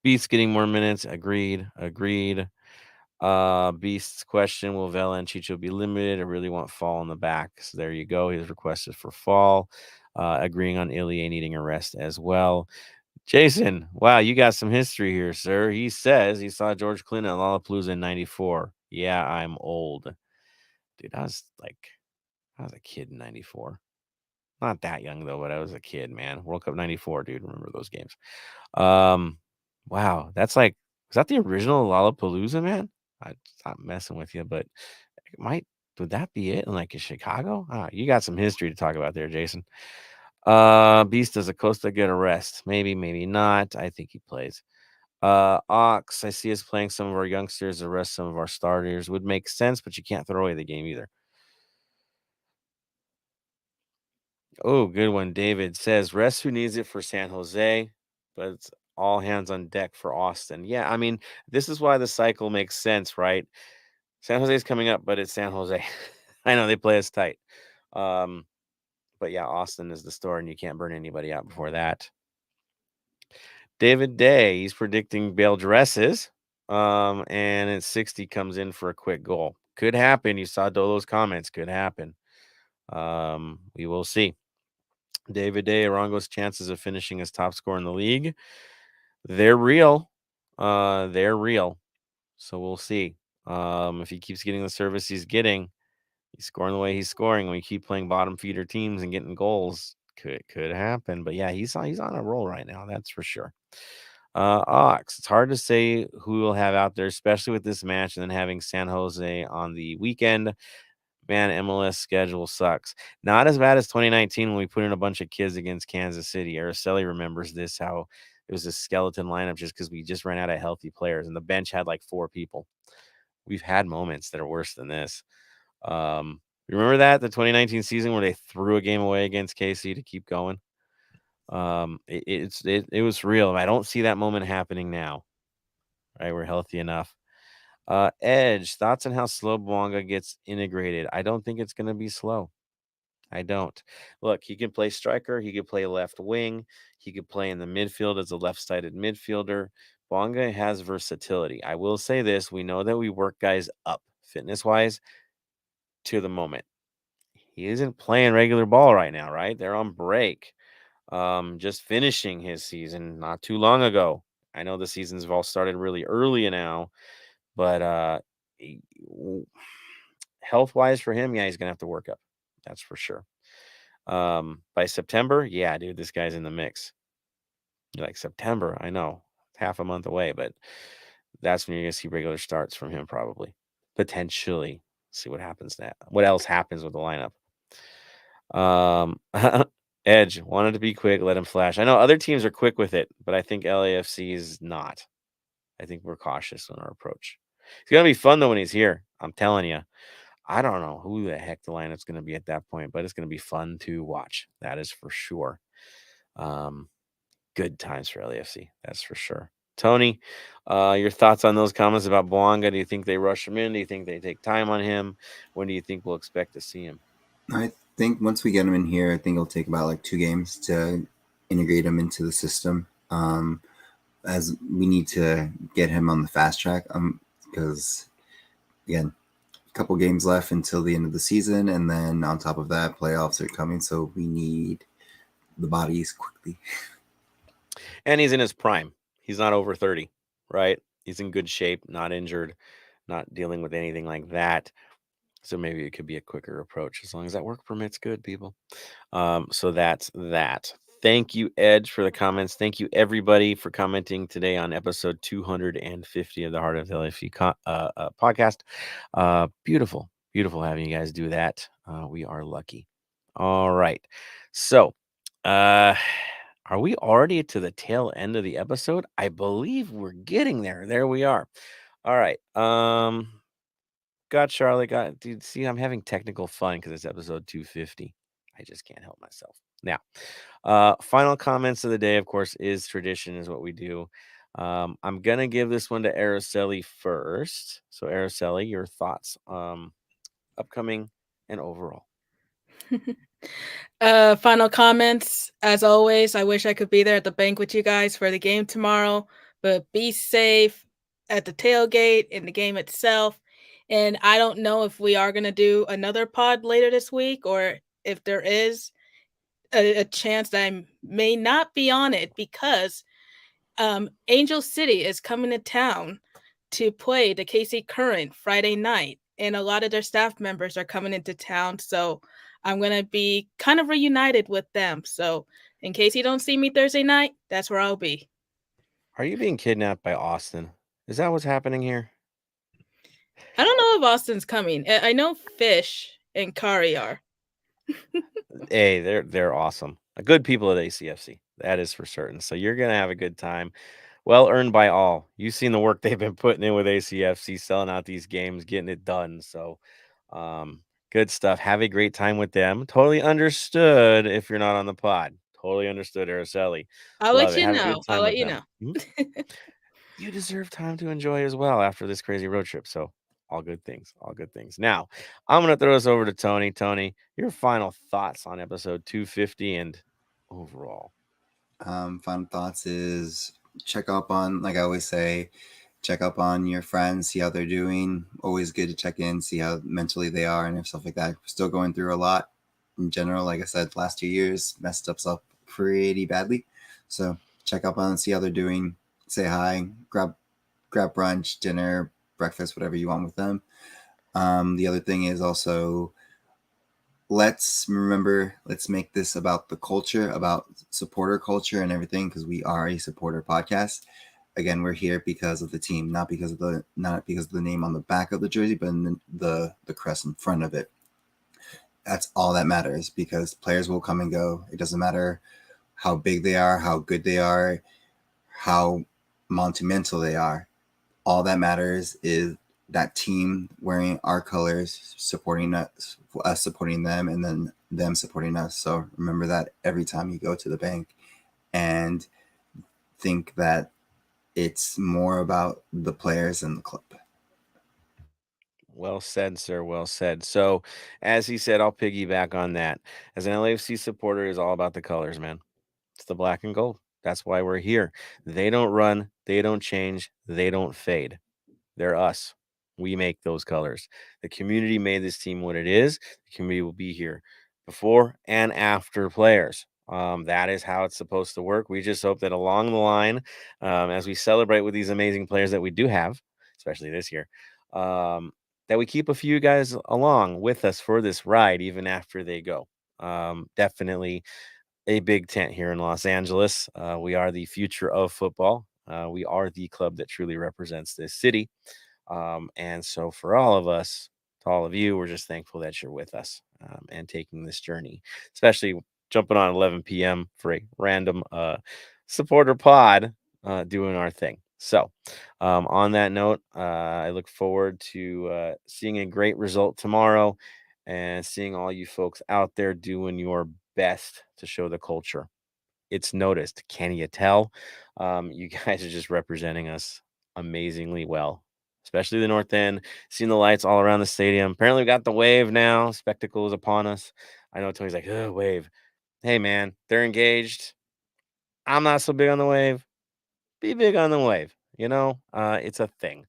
Beast getting more minutes. Agreed. Beast's question: will Vela and Chicho be limited? I really want Fall in the back. So there you go. He's requested for Fall. Agreeing on Ilie needing a rest as well. Jason, wow, you got some history here, sir. He says he saw George Clinton at Lollapalooza in '94. Yeah, I'm old. Dude, I was a kid in '94. Not that young though, but I was a kid, man. World Cup '94, dude. Remember those games? Wow, that's like, is that the original Lollapalooza, man? I'm not messing with you, but it might would that be it in like in Chicago? You got some history to talk about there, Jason. Beast, does Acosta get a rest? Maybe, maybe not. I think he plays. Ox, I see us playing some of our youngsters, the rest some of our starters. Would make sense, but you can't throw away the game either. Oh, good one. David says, rest who needs it for San Jose, but it's all hands on deck for Austin. Yeah, I mean, this is why the cycle makes sense, right? San Jose's coming up, but it's San Jose. I know they play us tight. But yeah, Austin is the store, and you can't burn anybody out before that. David Day, he's predicting Bale dresses. And at 60 comes in for a quick goal. Could happen. You saw Dolo's comments. Could happen. We will see. David Day, Arango's chances of finishing as top scorer in the league, they're real. They're real. So we'll see. If he keeps getting the service he's getting, he's scoring the way he's scoring. When you keep playing bottom feeder teams and getting goals, could happen. But yeah, he's on a roll right now. That's for sure. Ox, it's hard to say who we'll have out there, especially with this match and then having San Jose on the weekend. Man, MLS schedule sucks. Not as bad as 2019 when we put in a bunch of kids against Kansas City. Araceli remembers this, how it was a skeleton lineup just because we just ran out of healthy players, and the bench had like 4 people. We've had moments that are worse than this. Remember that, the 2019 season where they threw a game away against KC to keep going? It was real. I don't see that moment happening now. Right, we're healthy enough. Edge, thoughts on how slow Bwanga gets integrated? I don't think it's going to be slow. I don't. Look, he can play striker. He could play left wing. He could play in the midfield as a left-sided midfielder. Bwanga has versatility. I will say this. We know that we work guys up fitness-wise to the moment. He isn't playing regular ball right now, right? They're on break. Just finishing his season not too long ago. I know the seasons have all started really early now, but health wise for him, yeah, he's gonna have to work up. That's for sure. By September, yeah, dude, this guy's in the mix. You're like, September, I know, half a month away, but that's when you're gonna see regular starts from him, probably, potentially. See what happens now. What else happens with the lineup? Edge wanted to be quick, let him flash. I know other teams are quick with it, but I think LAFC is not. I think we're cautious in our approach. It's gonna be fun though when he's here. I'm telling you. I don't know who the heck the lineup's gonna be at that point, but it's gonna be fun to watch. That is for sure. Good times for LAFC. That's for sure. Tony, your thoughts on those comments about Bwanga? Do you think they rush him in? Do you think they take time on him? When do you think we'll expect to see him? I think once we get him in here, I think it'll take about like 2 games to integrate him into the system. As we need to get him on the fast track, because again, a couple games left until the end of the season, and then on top of that, playoffs are coming, so we need the bodies quickly. And he's in his prime. He's not over 30, right? He's in good shape, not injured, not dealing with anything like that. So maybe it could be a quicker approach as long as that work permit's good, people. So that's that. Thank you, Edge, for the comments. Thank you, everybody, for commenting today on episode 250 of the Heart of LAFC podcast. Beautiful, beautiful having you guys do that. We are lucky. All right. So, are we already to the tail end of the episode? I believe we're getting there. There we are. All right. Got Charlotte. Dude. See, I'm having technical fun because it's episode 250. I just can't help myself. Now, final comments of the day, of course, is tradition, is what we do. I'm gonna give this one to Araceli first. So, Araceli, your thoughts, upcoming and overall. Final comments. As always, I wish I could be there at the bank with you guys for the game tomorrow, but be safe at the tailgate in the game itself. And I don't know if we are going to do another pod later this week or if there is a chance that I may not be on it because Angel City is coming to town to play the KC Current Friday night, and a lot of their staff members are coming into town. So I'm going to be kind of reunited with them. So in case you don't see me Thursday night, that's where I'll be. Are you being kidnapped by Austin? Is that what's happening here? I don't know if Austin's coming. I know Fish and Kari are. Hey, they're awesome. Good people at ACFC. That is for certain. So you're gonna have a good time. Well earned by all. You've seen the work they've been putting in with ACFC, selling out these games, getting it done. So good stuff. Have a great time with them. Totally understood if you're not on the pod. Totally understood, Araceli. I'll Love let it. you Have a know. good time I'll let with you them. know. You deserve time to enjoy as well after this crazy road trip. So all good things. All good things. Now, I'm going to throw this over to Tony. Tony, your final thoughts on episode 250 and overall. Final thoughts is check up on, like I always say, check up on your friends, see how they're doing. Always good to check in, see how mentally they are and stuff like that. We're still going through a lot in general. Like I said, last 2 years messed us up pretty badly. So check up on them, see how they're doing. Say hi, grab brunch, dinner, breakfast, whatever you want with them. The other thing is also let's make this about the culture, about supporter culture and everything, because we are a supporter podcast. Again, we're here because of the team, not because of the name on the back of the jersey, but in the crest in front of it. That's all that matters, because players will come and go. It doesn't matter how big they are, how good they are, how monumental they are. All that matters is that team wearing our colors, supporting us supporting them, and then them supporting us. So remember that every time you go to the bank, and think that it's more about the players and the club. Well said, sir. Well said. So, as he said, I'll piggyback on that. As an LAFC supporter, is all about the colors, man. It's the black and gold. That's why we're here. They don't run, they don't change, they don't fade. They're us. We make those colors. The community made this team what it is. The community will be here before and after players. That is how it's supposed to work. We just hope that along the line, as we celebrate with these amazing players that we do have, especially this year, that we keep a few guys along with us for this ride, even after they go. Definitely a big tent here in Los Angeles. We are the future of football. We are the club that truly represents this city. And so for all of us, to all of you, we're just thankful that you're with us and taking this journey, especially jumping on 11 p.m. for a random supporter pod doing our thing. So on that note, I look forward to seeing a great result tomorrow and seeing all you folks out there doing your best to show the culture. It's noticed. Can you tell? You guys are just representing us amazingly well, especially the North End. Seeing the lights all around the stadium. Apparently, we got the wave now. Spectacle is upon us. I know Tony's like, oh, wave. Hey, man, they're engaged. I'm not so big on the wave. Be big on the wave. It's a thing.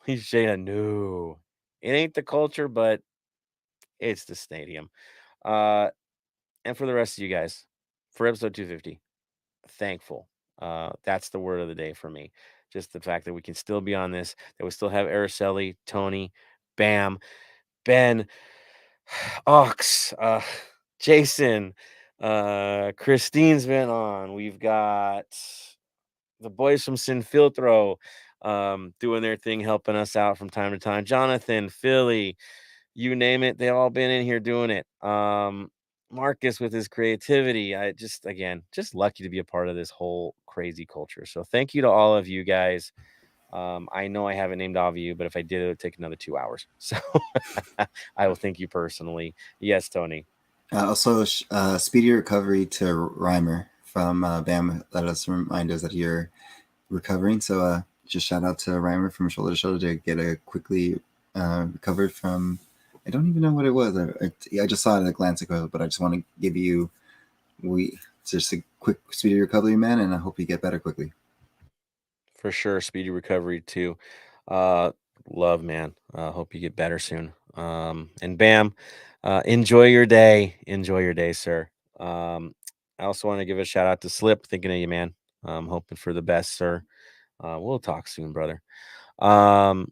He's saying, no, it ain't the culture, but it's the stadium. And for the rest of you guys, for episode 250, thankful. That's the word of the day for me. Just the fact that we can still be on this, that we still have Araceli, Tony, Bam, Ben, Ox, Jason, Christine's been on. We've got the boys from Sin Filtro doing their thing, helping us out from time to time. Jonathan, Philly, you name it, they've all been in here doing it. Marcus with his creativity. I just lucky to be a part of this whole crazy culture. So thank you to all of you guys. I know I haven't named all of you, but if I did, it would take another 2 hours. So I will thank you personally. Yes, Tony. Also, speedy recovery to Reimer from BAM. Let us remind us that you're recovering. So just shout out to Reimer from Shoulder to Shoulder to get a quickly recovered from. I don't even know what it was. I just saw it at a glance ago, but I just want to give you just a quick speedy recovery, man, and I hope you get better quickly. For sure, speedy recovery too. Love, man. Hope you get better soon. And Bam, enjoy your day. Enjoy your day, sir. I also want to give a shout out to Slip. Thinking of you, man. I'm hoping for the best, sir. We'll talk soon, brother. Probably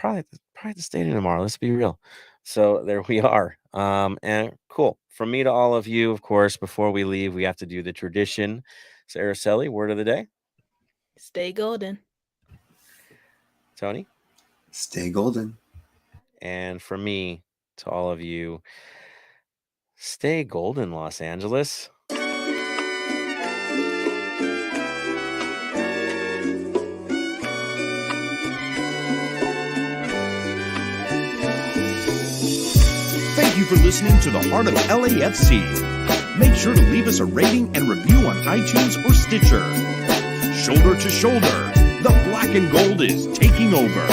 at the stadium tomorrow. Let's be real. So there we are. And cool. From me to all of you, of course, before we leave, we have to do the tradition. So Araceli, word of the day. Stay golden. Tony? Stay golden. And for me, to all of you, stay golden, Los Angeles. Thank you for listening to the Heart of LAFC. Make sure to leave us a rating and review on iTunes or Stitcher. Shoulder to shoulder, the black and gold is taking over.